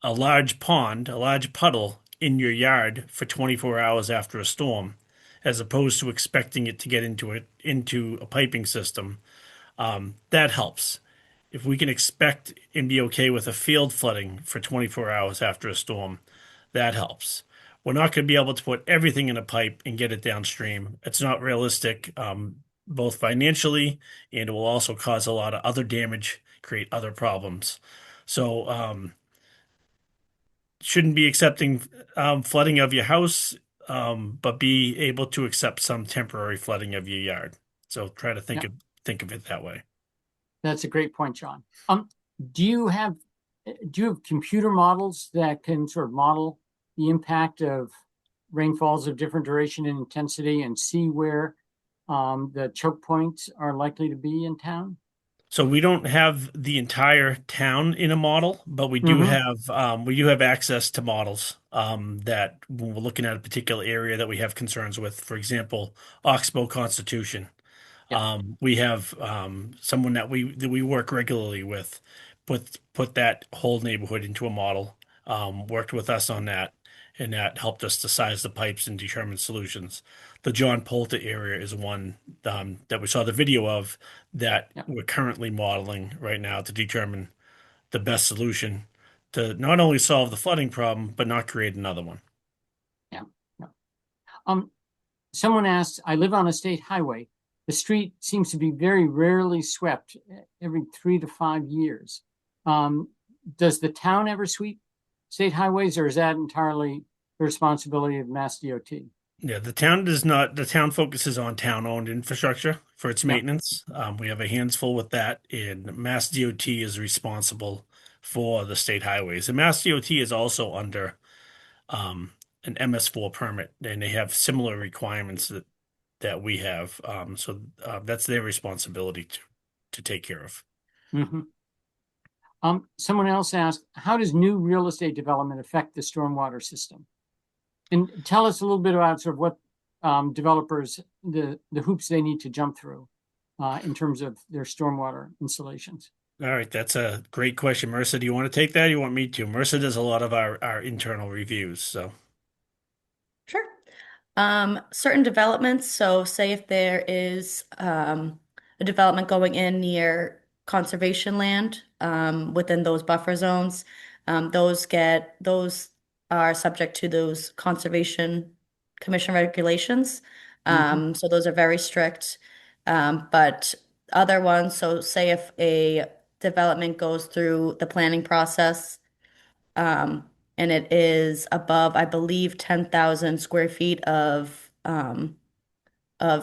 a large pond, a large puddle in your yard for 24 hours after a storm, as opposed to expecting it to get into a piping system, that helps. If we can expect and be okay with a field flooding for 24 hours after a storm, that helps. We're not going to be able to put everything in a pipe and get it downstream. It's not realistic, both financially, and it will also cause a lot of other damage, create other problems. So shouldn't be accepting flooding of your house, but be able to accept some temporary flooding of your yard. So try to think Yeah. of it that way. That's a great point, John. Do you have computer models that can sort of model the impact of rainfalls of different duration and intensity and see where the choke points are likely to be in town? So we don't have the entire town in a model, but we do Mm-hmm. have access to models that when we're looking at a particular area that we have concerns with. For example, Oxbow Constitution. Yeah. We have someone that we work regularly with, put that whole neighborhood into a model, worked with us on that, and that helped us to size the pipes and determine solutions. The John Polter area is one that we saw the video of that Yeah. we're currently modeling right now to determine the best solution to not only solve the flooding problem, but not create another one. Yeah. Yeah. Someone asked, I live on a state highway. The street seems to be very rarely swept every 3 to 5 years. Does the town ever sweep state highways, or is that entirely the responsibility of Mass DOT? Yeah, the town does not. The town focuses on town-owned infrastructure for its Yeah. maintenance. We have a handsful with that, and Mass DOT is responsible for the state highways. And Mass DOT is also under an MS4 permit, and they have similar requirements that we have. So that's their responsibility to take care of. Mm-hmm. Someone else asked, how does new real estate development affect the stormwater system? And tell us a little bit about sort of what developers, the hoops they need to jump through in terms of their stormwater installations. All right, that's a great question. Marissa, do you want to take that? Or you want me to? Marissa does a lot of our internal reviews, so. Sure. Certain developments, so say if there is a development going in near conservation land within those buffer zones, those are subject to those Conservation Commission regulations. So those are very strict. But other ones, so say if a development goes through the planning process, and it is above, I believe, 10,000 square feet of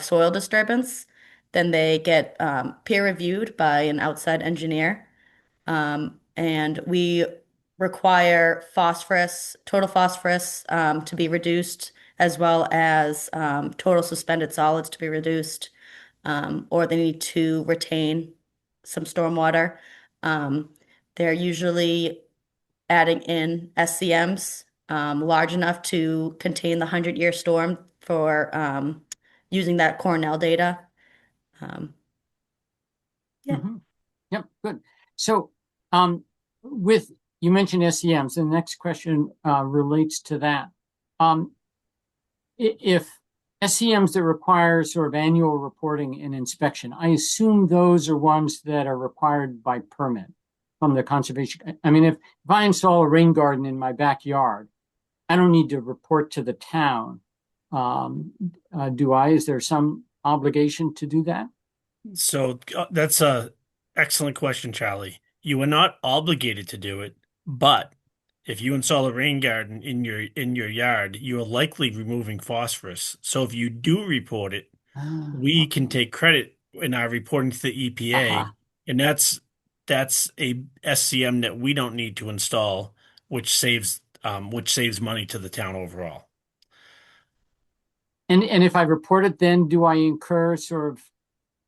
soil disturbance, then they get peer reviewed by an outside engineer. And we require total phosphorus to be reduced, as well as total suspended solids to be reduced, or they need to retain some stormwater. They're usually adding in SCMs large enough to contain the 100-year storm for using that Cornell data. Yeah. Mm-hmm. Yep, good. So with you mentioned SCMs, and the next question relates to that. If SCMs that require sort of annual reporting and inspection, I assume those are ones that are required by permit from the conservation. I mean, if I install a rain garden in my backyard, I don't need to report to the town. Do I? Is there some obligation to do that? So that's a excellent question, Charlie. You are not obligated to do it, but if you install a rain garden in your yard, you are likely removing phosphorus. So if you do report it, we can take credit in our reporting to the EPA, and that's a SCM that we don't need to install, which saves money to the town overall. And if I report it, then do I incur sort of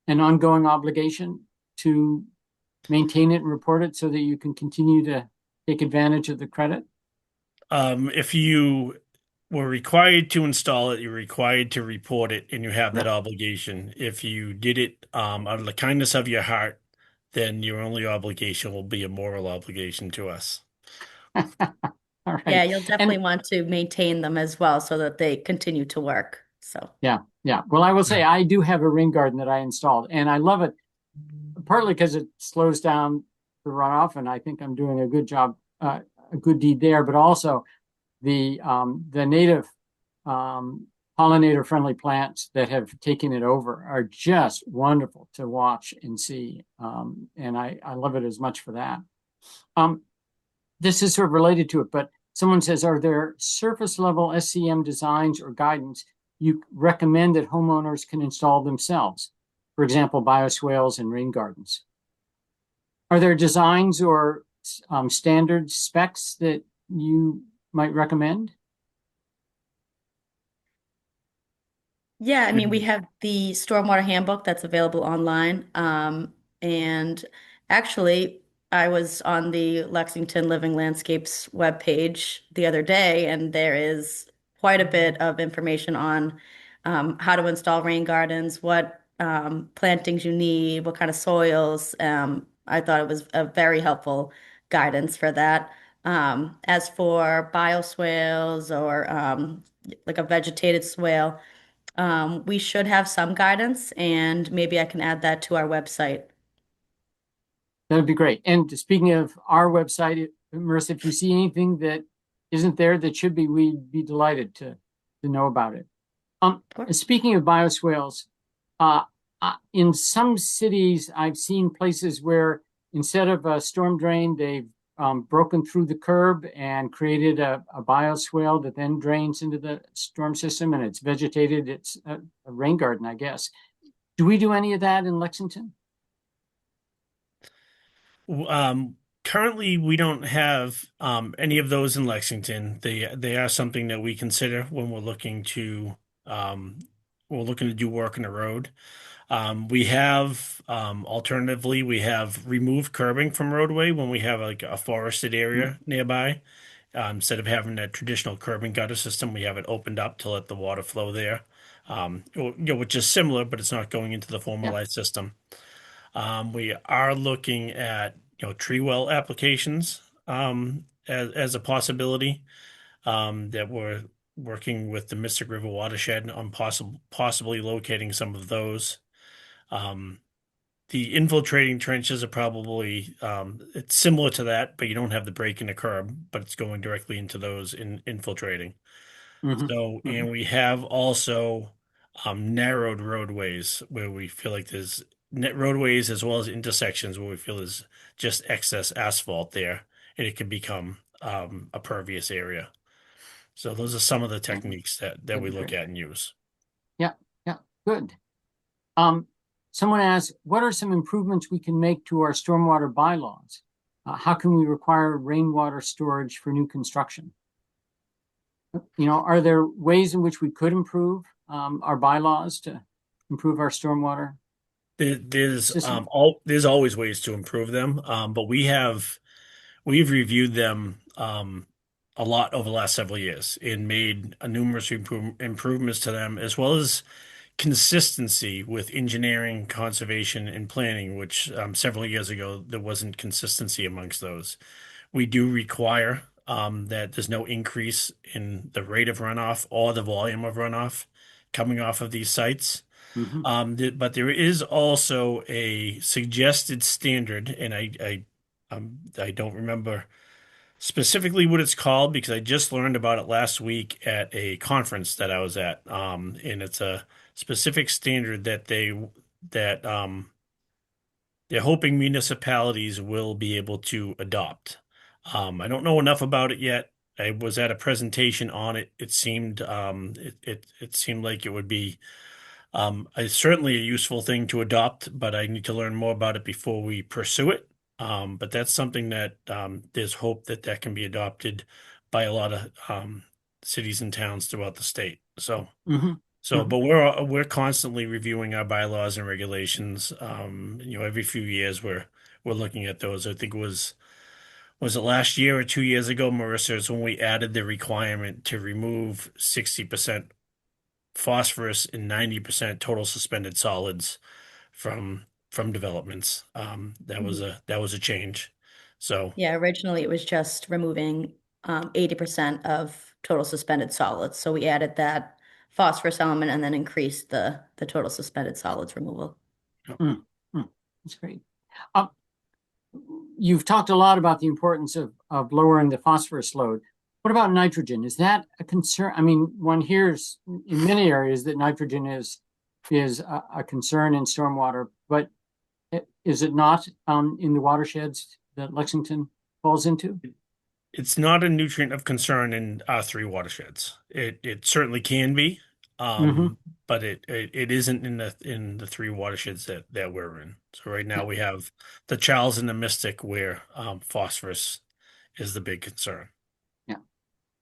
an ongoing obligation to maintain it and report it so that you can continue to take advantage of the credit? If you were required to install it, you're required to report it, and you have that obligation. If you did it out of the kindness of your heart, then your only obligation will be a moral obligation to us. All right. Yeah, you'll definitely want to maintain them as well so that they continue to work. So yeah. Well, I will say I do have a rain garden that I installed, and I love it partly because it slows down the runoff, and I think I'm doing a good job, a good deed there. But also the native pollinator-friendly plants that have taken it over are just wonderful to watch and see, and I love it as much for that. This is sort of related to it, but Someone says, are there surface level SCM designs or guidance you recommend that homeowners can install themselves? For example, bioswales and rain gardens. Are there designs or standard specs that you might recommend? Yeah, I mean, we have the Stormwater Handbook that's available online. And actually, I was on the Lexington Living Landscapes webpage the other day, and there is quite a bit of information on how to install rain gardens, what plantings you need, what kind of soils. I thought it was a very helpful guidance for that. As for bioswales or like a vegetated swale, we should have some guidance, and maybe I can add that to our website. That would be great. And speaking of our website, Marissa, if you see anything that isn't there that should be, we'd be delighted to know about it. Speaking of bioswales, in some cities, I've seen places where instead of a storm drain, they've broken through the curb and created a bioswale that then drains into the storm system, and it's vegetated. It's a rain garden, I guess. Do we do any of that in Lexington? Currently, we don't have any of those in Lexington. They are something that we consider when we're looking to do work on the road. We have alternatively, we have removed curbing from roadway when we have like a forested area nearby. Instead of having that traditional curb and gutter system, we have it opened up to let the water flow there. Which is similar, but it's not going into the formalized system. We are looking at tree well applications as a possibility, that we're working with the Mystic River watershed on possibly locating some of those. The infiltrating trenches are probably it's similar to that, but you don't have the break in the curb, but it's going directly into those infiltrating. And we have also narrowed roadways where we feel like there's net roadways as well as intersections where we feel there's just excess asphalt there, and it could become a pervious area. So those are some of the techniques that we look at and use. Yeah, good. Someone asked, what are some improvements we can make to our stormwater bylaws? How can we require rainwater storage for new construction? Are there ways in which we could improve our bylaws to improve our stormwater? There's always ways to improve them, but we've reviewed them a lot over the last several years and made numerous improvements to them, as well as consistency with engineering, conservation, and planning, which several years ago there wasn't consistency amongst those. We do require that there's no increase in the rate of runoff or the volume of runoff coming off of these sites. But there is also a suggested standard, and I don't remember specifically what it's called because I just learned about it last week at a conference that I was at. And it's a specific standard that they're hoping municipalities will be able to adopt. I don't know enough about it yet. I was at a presentation on it. It seemed it seemed like it would be certainly a useful thing to adopt, but I need to learn more about it before we pursue it. But that's something that there's hope that can be adopted by a lot of cities and towns throughout the state. But we're constantly reviewing our bylaws and regulations. Every few years we're looking at those. I think was it last year or 2 years ago, Marissa, is when we added the requirement to remove 60% phosphorus and 90% total suspended solids from developments. That was a change. So Yeah, originally it was just removing 80% of total suspended solids. So we added that phosphorus element and then increased the total suspended solids removal. That's great. You've talked a lot about the importance of lowering the phosphorus load. What about nitrogen? Is that a concern? I mean, one hears in many areas that nitrogen is a concern in stormwater, but is it not in the watersheds that Lexington falls into? It's not a nutrient of concern in our three watersheds. It certainly can be, Hmm. but it isn't in the three watersheds that we're in. So right now Yeah. we have the Charles and the Mystic where phosphorus is the big concern. Yeah.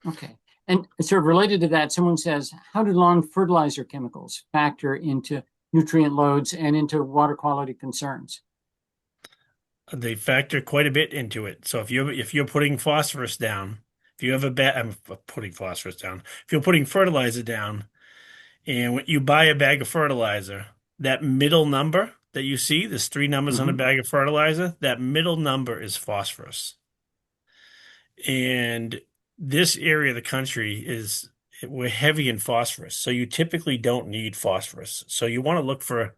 Okay. And sort of related to that, someone says, how do lawn fertilizer chemicals factor into nutrient loads and into water quality concerns? They factor quite a bit into it. So if you're putting phosphorus down, if you have a bad, I'm putting phosphorus down. If you're putting fertilizer down, and when you buy a bag of fertilizer, that middle number that you see, there's three numbers on a Hmm. bag of fertilizer. That middle number is phosphorus. And this area of the country is we're heavy in phosphorus, so you typically don't need phosphorus. So you want to look for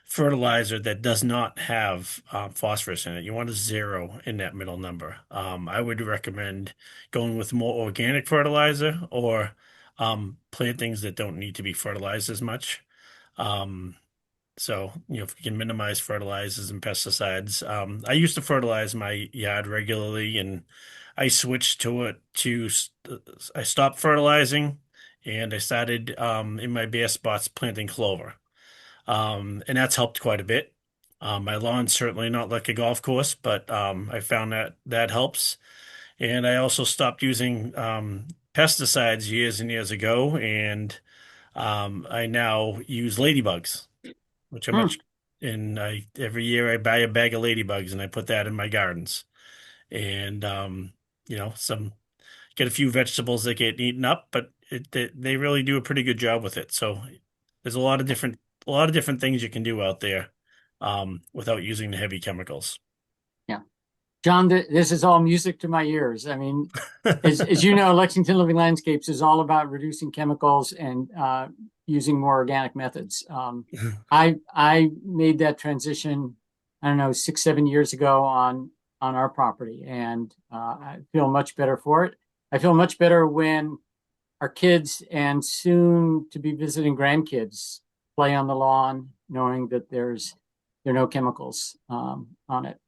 fertilizer that does not have phosphorus in it. You want a zero in that middle number. I would recommend going with more organic fertilizer or plantings that don't need to be fertilized as much. Um, if you can minimize fertilizers and pesticides. I used to fertilize my yard regularly, and I switched to it I stopped fertilizing, and I started in my bare spots planting clover. And that's helped quite a bit. My lawn's certainly not like a golf course, but I found that that helps. And I also stopped using pesticides years and years ago, and I now use ladybugs, which are Hmm. much. And I every year I buy a bag of ladybugs and I put that in my gardens. And some get a few vegetables that get eaten up, but they really do a pretty good job with it. So there's a lot of different things you can do out there without using the heavy chemicals. Yeah. John, this is all music to my ears. I mean, as you know, Lexington Living Landscapes is all about reducing chemicals and using more organic methods. I made that transition, I don't know, 6, 7 years ago on our property, and I feel much better for it. I feel much better when our kids and soon to be visiting grandkids play on the lawn, knowing that there are no chemicals on it.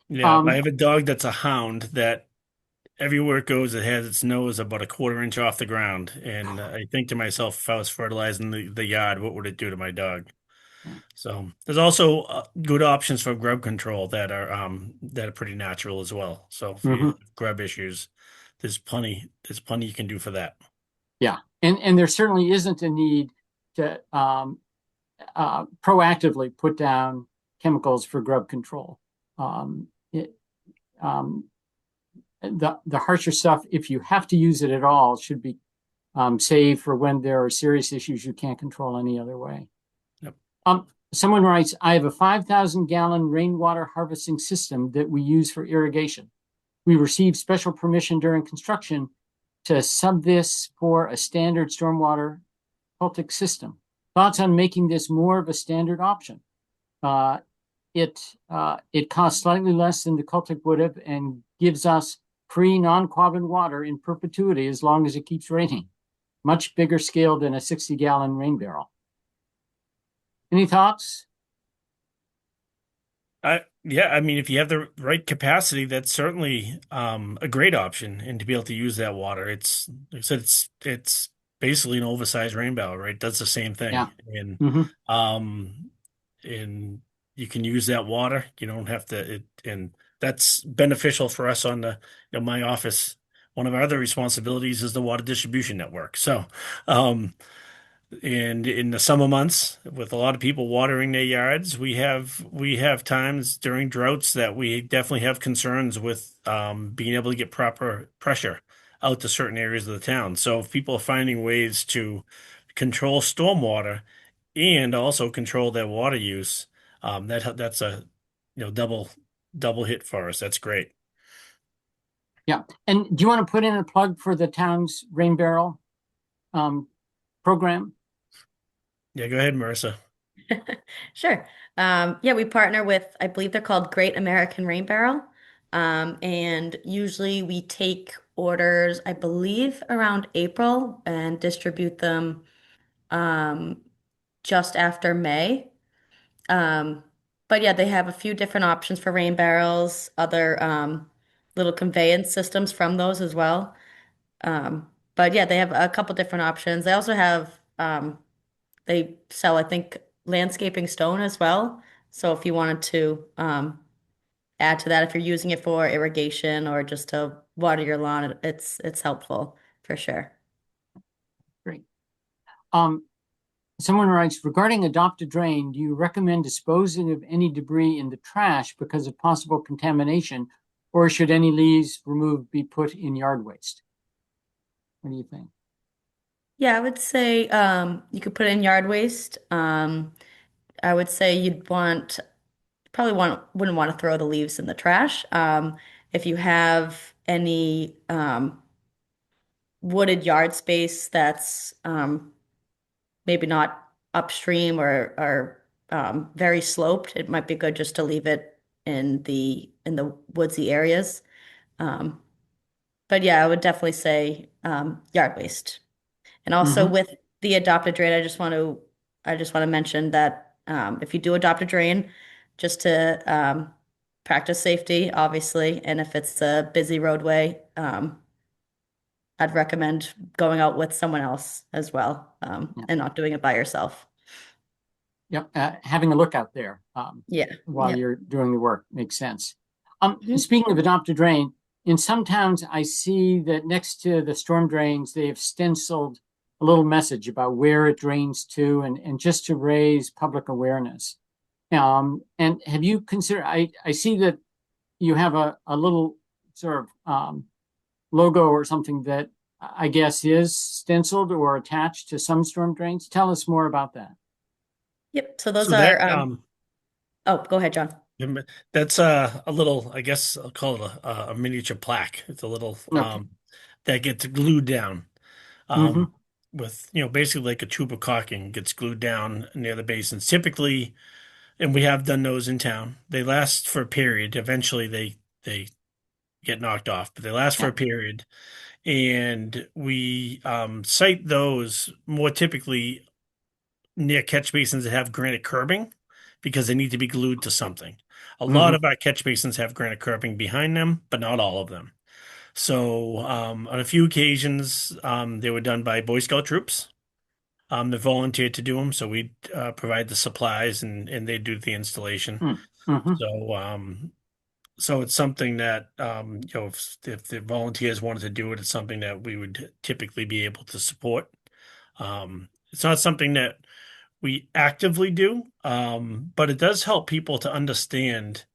Yeah, I Um, have a dog that's a hound that everywhere it goes, it has its nose about a quarter inch off the ground. And I think to myself, if I was fertilizing the yard, what would it do to my dog? So there's also good options for grub control that are pretty natural as well. So if you mhm. have grub issues, there's plenty you can do for that. Yeah, and there certainly isn't a need to proactively put down chemicals for grub control. It, um, the harsher stuff, if you have to use it at all, should be saved for when there are serious issues you can't control any other way. Yep. Someone writes, I have a 5,000-gallon rainwater harvesting system that we use for irrigation. We received special permission during construction to sub this for a standard stormwater cultic system. Thoughts on making this more of a standard option? Uh, it costs slightly less than the cultic would have and gives us free non-quabbin water in perpetuity as long as it keeps raining. Much bigger scale than a 60-gallon rain barrel. Any thoughts? Yeah, I mean, if you have the right capacity, that's certainly a great option. And to be able to use that water, it's like I said, it's basically an oversized rain barrel, right? Does the same thing, Yeah. and Mm-hmm. um, and you can use that water. You don't have to, and that's beneficial for us on my office. One of our other responsibilities is the water distribution network. So, um, and in the summer months, with a lot of people watering their yards, we have times during droughts that we definitely have concerns with being able to get proper pressure out to certain areas of the town. So if people are finding ways to control stormwater and also control their water use, that's a double hit for us. That's great. Yeah. And do you want to put in a plug for the town's rain barrel um, program? Yeah, go ahead, Marissa. Sure. Yeah, we partner with, I believe they're called Great American Rain Barrel. And usually we take orders, I believe, around April and distribute them um, just after May. Um, but yeah, they have a few different options for rain barrels, other little conveyance systems from those as well. But yeah, they have a couple different options. They also have they sell, I think, landscaping stone as well. So if you wanted to add to that, if you're using it for irrigation or just to water your lawn, it's helpful for sure. Great. Someone writes, regarding adopt a drain, do you recommend disposing of any debris in the trash because of possible contamination, or should any leaves removed be put in yard waste? What do you think? Yeah, I would say you could put it in yard waste. I would say wouldn't want to throw the leaves in the trash. If you have any wooded yard space that's maybe not upstream or very sloped, it might be good just to leave it in the woodsy areas. Um, but yeah, I would definitely say yard waste. And also Mm-hmm. with the adopt a drain, I just want to mention that if you do adopt a drain, just to practice safety, obviously, and if it's a busy roadway, I'd recommend going out with someone else as well, Yeah. and not doing it by yourself. Yep. Having a look out there Yeah, while yeah. you're doing the work makes sense. Mhm. Speaking of adopt a drain, in some towns, I see that next to the storm drains, they have stenciled a little message about where it drains to and just to raise public awareness. And have you considered, I see that you have a little sort of logo or something that I guess is stenciled or attached to some storm drains. Tell us more about that. Yep. So those So that are oh, go ahead, John. that's a little, I guess I'll call it a miniature plaque. It's a little Okay. that gets glued down. Mm-hmm. Um, with basically like a tube of caulking gets glued down near the basins. Typically, and we have done those in town. They last for a period. Eventually, they get knocked off, but they last for Yeah. a period. And we site those more typically near catch basins that have granite curbing because they need to be glued to something. A lot Mm-hmm. of our catch basins have granite curbing behind them, but not all of them. So on a few occasions, they were done by Boy Scout troops. They volunteered to do them, so we provide the supplies and they do the installation. Mm-hmm. So so it's something that if the volunteers wanted to do it, it's something that we would typically be able to support. It's not something that we actively do, but it does help people to understand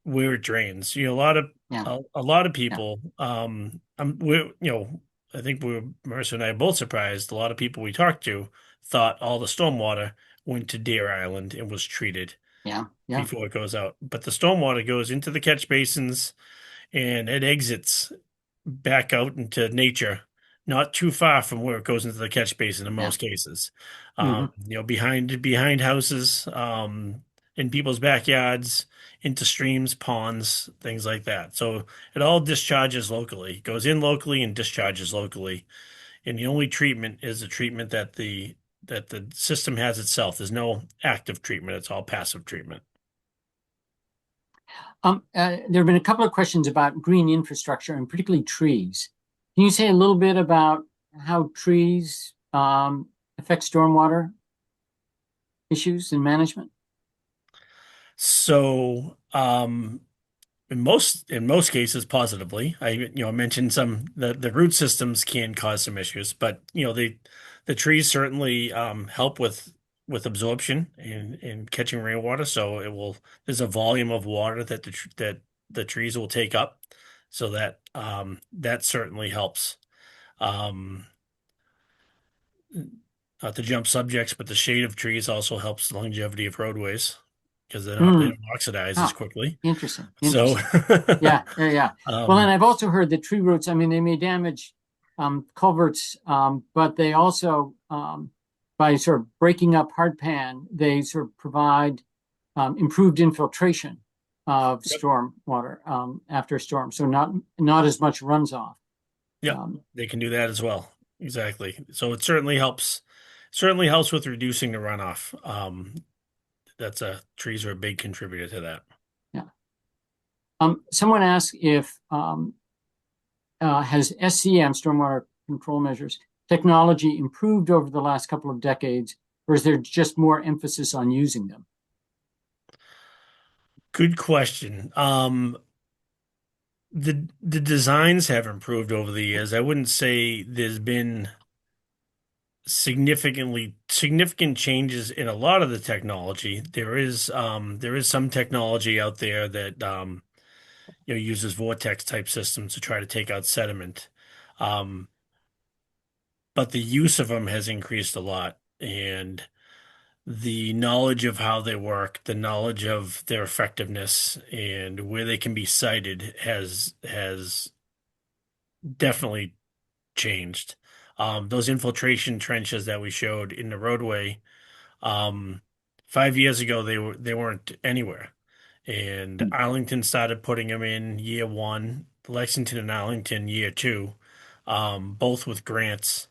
where it drains. A lot of Yeah. a lot of Yeah. people, we're I think Marissa and I are both surprised. A lot of people we talked to thought all the stormwater went to Deer Island and was treated Yeah. Yeah. before it goes out, but the stormwater goes into the catch basins and it exits back out into nature, not too far from where it goes into the catch basin in Yeah. most cases. Mm-hmm. Behind houses, in people's backyards, into streams, ponds, things like that. So it all discharges locally, goes in locally and discharges locally. And the only treatment is the treatment that the system has itself. There's no active treatment, it's all passive treatment. There have been a couple of questions about green infrastructure and particularly trees. Can you say a little bit about how trees affect stormwater issues and management? So, in most cases, positively. I mentioned some the root systems can cause some issues, but the trees certainly help with absorption and catching rainwater. So there's a volume of water that the trees will take up, so that certainly helps. Um, Not to jump subjects, but the shade of trees also helps the longevity of roadways because they Mm. don't oxidize as Ah, quickly. interesting. So, Interesting. Yeah. Yeah. Yeah. Well, and um, I've also heard that tree roots, I mean, they may damage culverts, but they also, by sort of breaking up hardpan, they sort of provide improved infiltration of yep, storm water after a storm. So not as much runs off. yep, Um, they can do that as well. Exactly. So it certainly helps. Certainly helps with reducing the runoff. Trees are a big contributor to that. yeah. Someone asked if has SCM, stormwater control measures, technology improved over the last couple of decades, or is there just more emphasis on using them? Good question. The designs have improved over the years. I wouldn't say there's been significant changes in a lot of the technology. There is some technology out there that uses vortex type systems to try to take out sediment. Um, but the use of them has increased a lot, and the knowledge of how they work, the knowledge of their effectiveness, and where they can be sited has definitely changed. Those infiltration trenches that we showed in the roadway, um, 5 years ago they weren't anywhere, and Arlington started putting them in year one. Lexington and Arlington year two, both with grants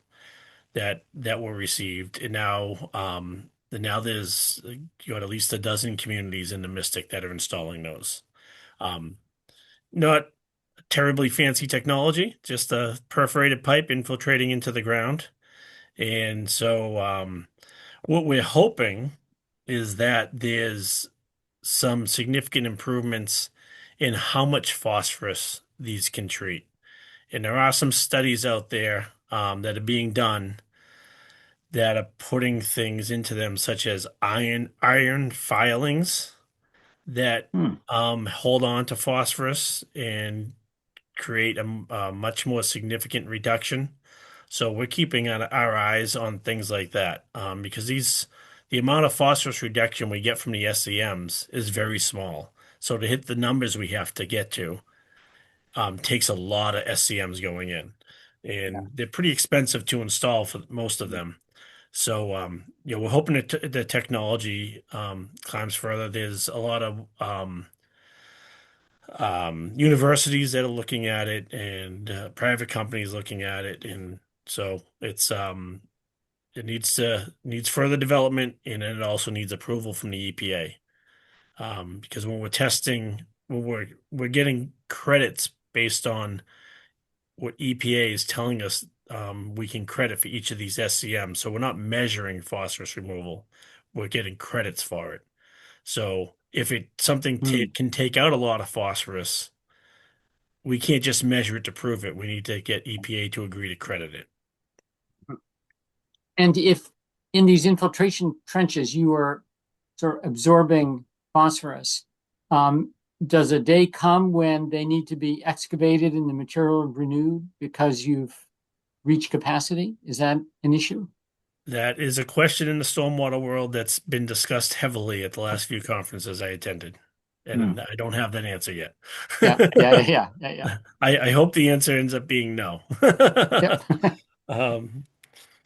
that were received, and now there's at least a dozen communities in the Mystic that are installing those. Um, Not terribly fancy technology, just a perforated pipe infiltrating into the ground. And so, what we're hoping is that there's some significant improvements in how much phosphorus these can treat. And there are some studies out there that are being done that are putting things into them, such as iron filings that Hmm. hold on to phosphorus and create a much more significant reduction. So we're keeping our eyes on things like that, because the amount of phosphorus reduction we get from the SCMs is very small. So to hit the numbers we have to get to, takes a lot of SCMs going in, Yeah. and they're pretty expensive to install for most of them. So, we're hoping that the technology climbs further. There's a lot of universities that are looking at it, and private companies looking at it, and so it needs further development, and it also needs approval from the EPA. Because when we're testing, we're getting credits based on what EPA is telling us we can credit for each of these SCMs. So we're not measuring phosphorus removal. We're getting credits for it. So if something Hmm. can take out a lot of phosphorus, we can't just measure it to prove it. We need to get EPA to agree to credit it. And if in these infiltration trenches you are sort of absorbing phosphorus, does a day come when they need to be excavated and the material renewed because you've reached capacity? Is that an issue? That is a question in the stormwater world that's been discussed heavily at the last few conferences I attended, Hmm. and I don't have that answer yet. Yeah, yeah, yeah, yeah, yeah. I hope the answer ends up being no. Yep. Um,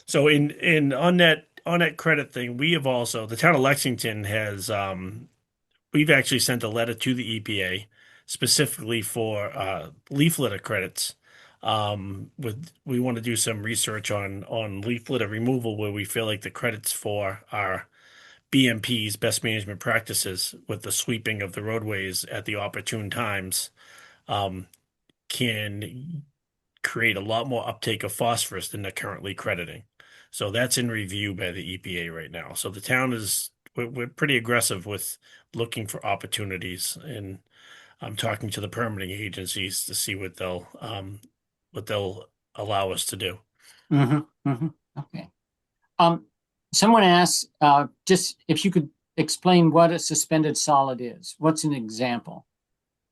so in on that credit thing, we have also the town of Lexington has we've actually sent a letter to the EPA specifically for leaf litter credits. We want to do some research on leaf litter removal where we feel like the credits for our BMPs, best management practices, with the sweeping of the roadways at the opportune times, um, can create a lot more uptake of phosphorus than they're currently crediting. So that's in review by the EPA right now. So the town we're pretty aggressive with looking for opportunities, and I'm talking to the permitting agencies to see what they'll allow us to do. Okay. Um, Someone asked, just if you could explain what a suspended solid is. What's an example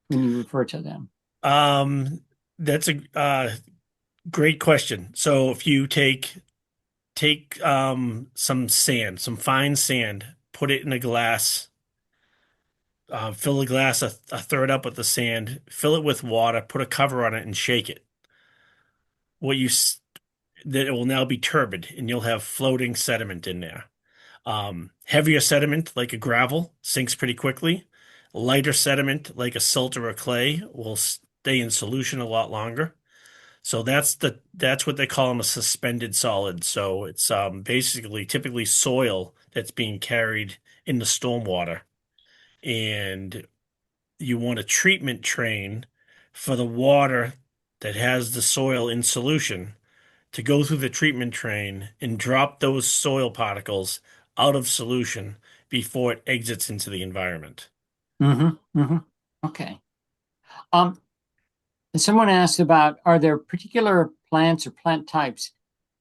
when you refer to them? That's a great question. So if you take some sand, some fine sand, put it in a glass, fill the glass a third up with the sand, fill it with water, put a cover on it, and shake it. What you that it will now be turbid, and you'll have floating sediment in there. Heavier sediment, like a gravel, sinks pretty quickly. Lighter sediment, like a silt or a clay, will stay in solution a lot longer. So that's what they call them, a suspended solid. So it's basically typically soil that's being carried in the stormwater, and you want a treatment train for the water that has the soil in solution to go through the treatment train and drop those soil particles out of solution before it exits into the environment. Okay. Um, Someone asked about, are there particular plants or plant types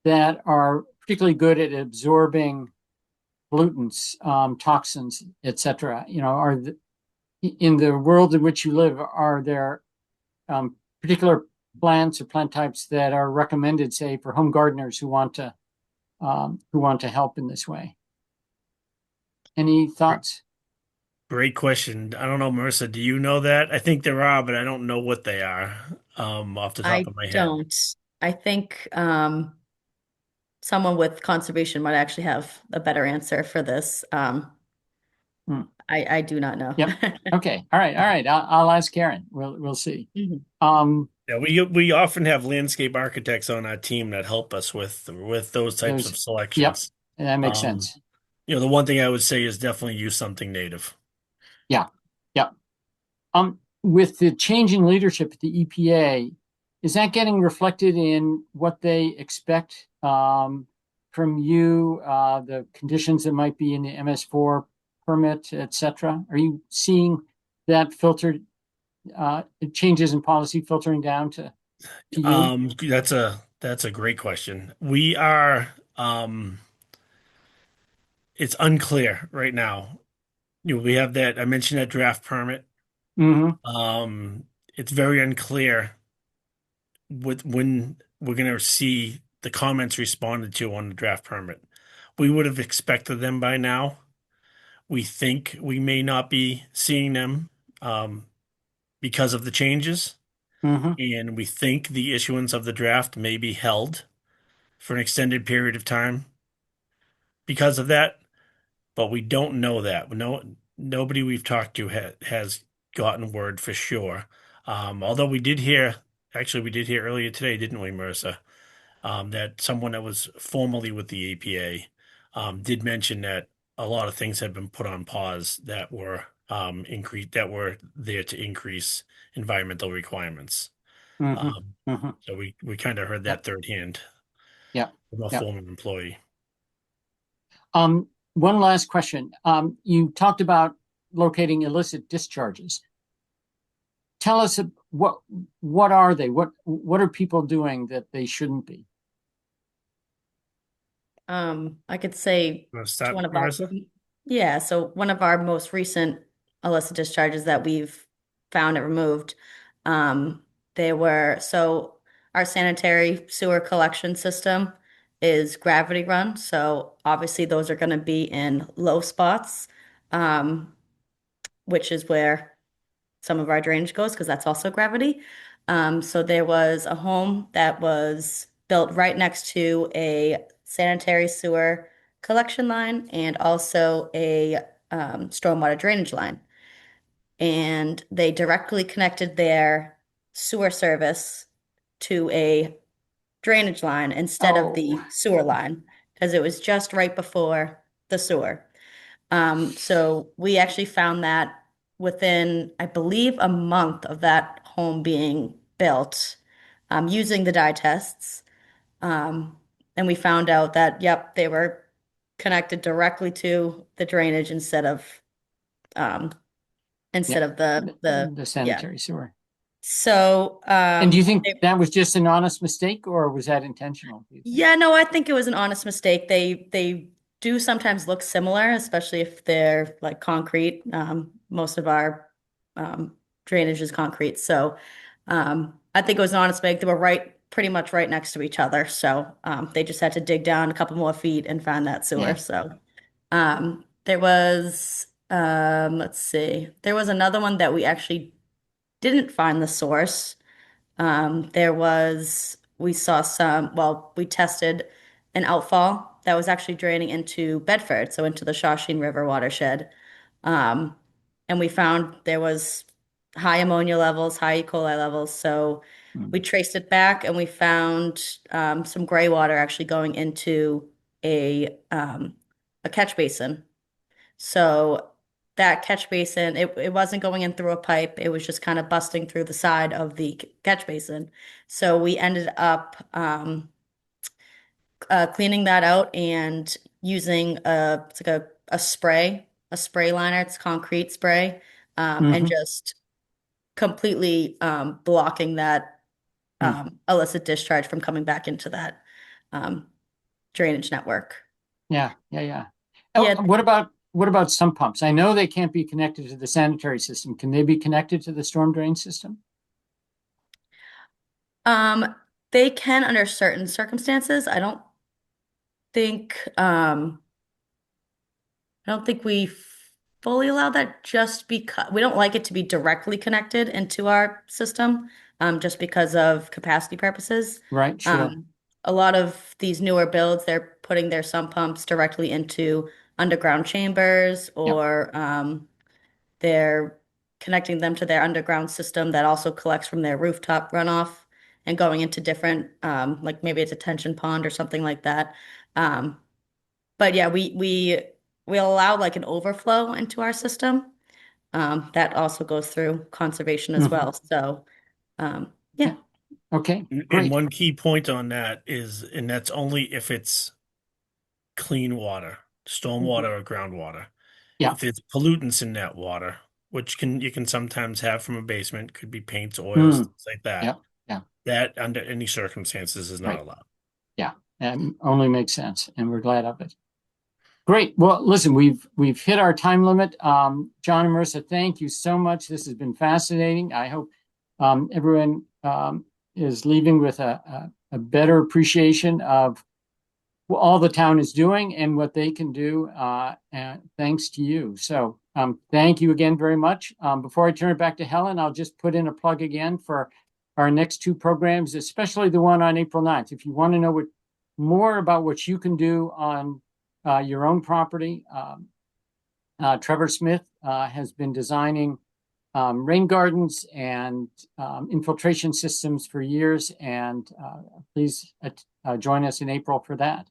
that are particularly good at absorbing pollutants, toxins, etc.? In the world in which you live, are there particular plants or plant types that are recommended, say, for home gardeners who want to help in this way? Any thoughts? Great question. I don't know, Marissa, do you know that? I think there are, but I don't know what they are, off the top I of my head. don't. I think someone with conservation might actually have a better answer for this. Hmm. I do not know. Yep. Okay. All right. All right. I'll ask Karen. We'll see. Mhm. Yeah, we often have landscape architects on our team that help us with those types of Those. Yep. selections. That makes Um, sense. the one thing I would say is definitely use something native. Yeah. Yep. With the change in leadership at the EPA, is that getting reflected in what they expect from you, the conditions that might be in the MS4 permit, et cetera? Are you seeing that filtered changes in policy filtering down to you? That's a great question. We are it's unclear right now. We have that I mentioned that draft permit. Mm-hmm. Um, it's very unclear when we're going to see the comments responded to on the draft permit. We would have expected them by now. We think we may not be seeing them because of the changes, Mm-hmm. and we think the issuance of the draft may be held for an extended period of time because of that, but we don't know that. Nobody we've talked to has gotten word for sure. Although we did hear earlier today, didn't we, Marissa? That someone that was formerly with the APA did mention that a lot of things had been put on pause that were that were there to increase environmental requirements. Mm-hmm. Um, Mm-hmm. so we kind of heard that Yep. third hand Yep. from a Yep. former employee. One last question. You talked about locating illicit discharges. Tell us what are they? What are people doing that they shouldn't be? I could say Want to to start, one of our, Marissa? yeah, so one of our most recent illicit discharges that we've found and removed, they were, so our sanitary sewer collection system is gravity run. So obviously those are going to be in low spots, um, which is where some of our drainage goes because that's also gravity. So there was a home that was built right next to a sanitary sewer collection line and also a stormwater drainage line. And they directly connected their sewer service to a drainage line instead of the Oh, sewer line because it was just right before the sewer. So we actually found that within, I believe, a month of that home being built, using the dye tests. Um, and we found out that, yep, they were connected directly to the drainage um, yeah. instead of The yeah. sanitary sewer. So, And do you think that was just an honest mistake, or was that intentional, do you think? yeah, no, I think it was an honest mistake. They do sometimes look similar, especially if they're like concrete. Most of our drainage is concrete, so I think it was an honest mistake. They were pretty much right next to each other, so they just had to dig down a couple more feet and find that sewer. Yeah. So there was let's see, there was another one that we actually didn't find the source. We saw we tested an outfall that was actually draining into Bedford, so into the Shawshene River watershed. Um, and we found there was high ammonia levels, high E. coli levels. So Hmm. we traced it back and we found some gray water actually going into a catch basin. So that catch basin, it wasn't going in through a pipe. It was just kind of busting through the side of the catch basin. So we ended up cleaning that out and using it's like a spray liner. It's concrete spray, and just completely blocking that illicit discharge from coming back into that drainage network. Yeah, yeah, yeah. Yeah. Oh, what about sump pumps? I know they can't be connected to the sanitary system. Can they be connected to the storm drain system? They can under certain circumstances. Think um I don't think we fully allow that just because we don't like it to be directly connected into our system, just because of capacity purposes. Right, sure. A lot of these newer builds, they're putting their sump pumps directly into underground chambers, Yeah. or they're connecting them to their underground system that also collects from their rooftop runoff and going into different, like maybe a detention pond or something like that. Um, but yeah, we allow like an overflow into our system. That also goes through conservation as well. So, yeah. Okay, And great. one key point on that is, and that's only if it's clean water, stormwater or groundwater. Yeah. If there's pollutants in that water, which you can sometimes have from a basement, could be paints, oils, things like that. Yeah, yeah. That under any circumstances is not Right. allowed. Yeah, and only makes sense, and we're glad of it. Great. Well, listen, we've hit our time limit. John and Marissa, thank you so much. This has been fascinating. I hope everyone is leaving with a better appreciation of all the town is doing and what they can do, and thanks to you. So thank you again very much. Before I turn it back to Helen, I'll just put in a plug again for our next two programs, especially the one on April 9th. If you want to know more about what you can do on your own property, Trevor Smith has been designing rain gardens and infiltration systems for years, and please join us in April for that.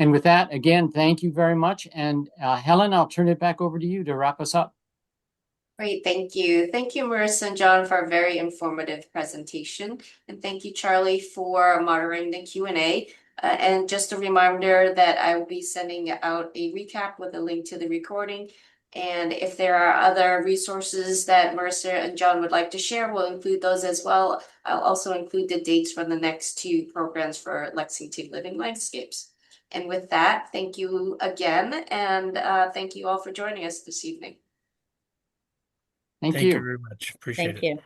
And with that, again, thank you very much. And Helen, I'll turn it back over to you to wrap us up. Great, thank you. Thank you, Marissa and John, for a very informative presentation. And thank you, Charlie, for moderating the Q&A. And just a reminder that I will be sending out a recap with a link to the recording. And if there are other resources that Marissa and John would like to share, we'll include those as well. I'll also include the dates for the next two programs for Lexington Living Landscapes. And with that, thank you again, and thank you all for joining us this evening. Thank Thank you you. very much. Appreciate Thank it. you.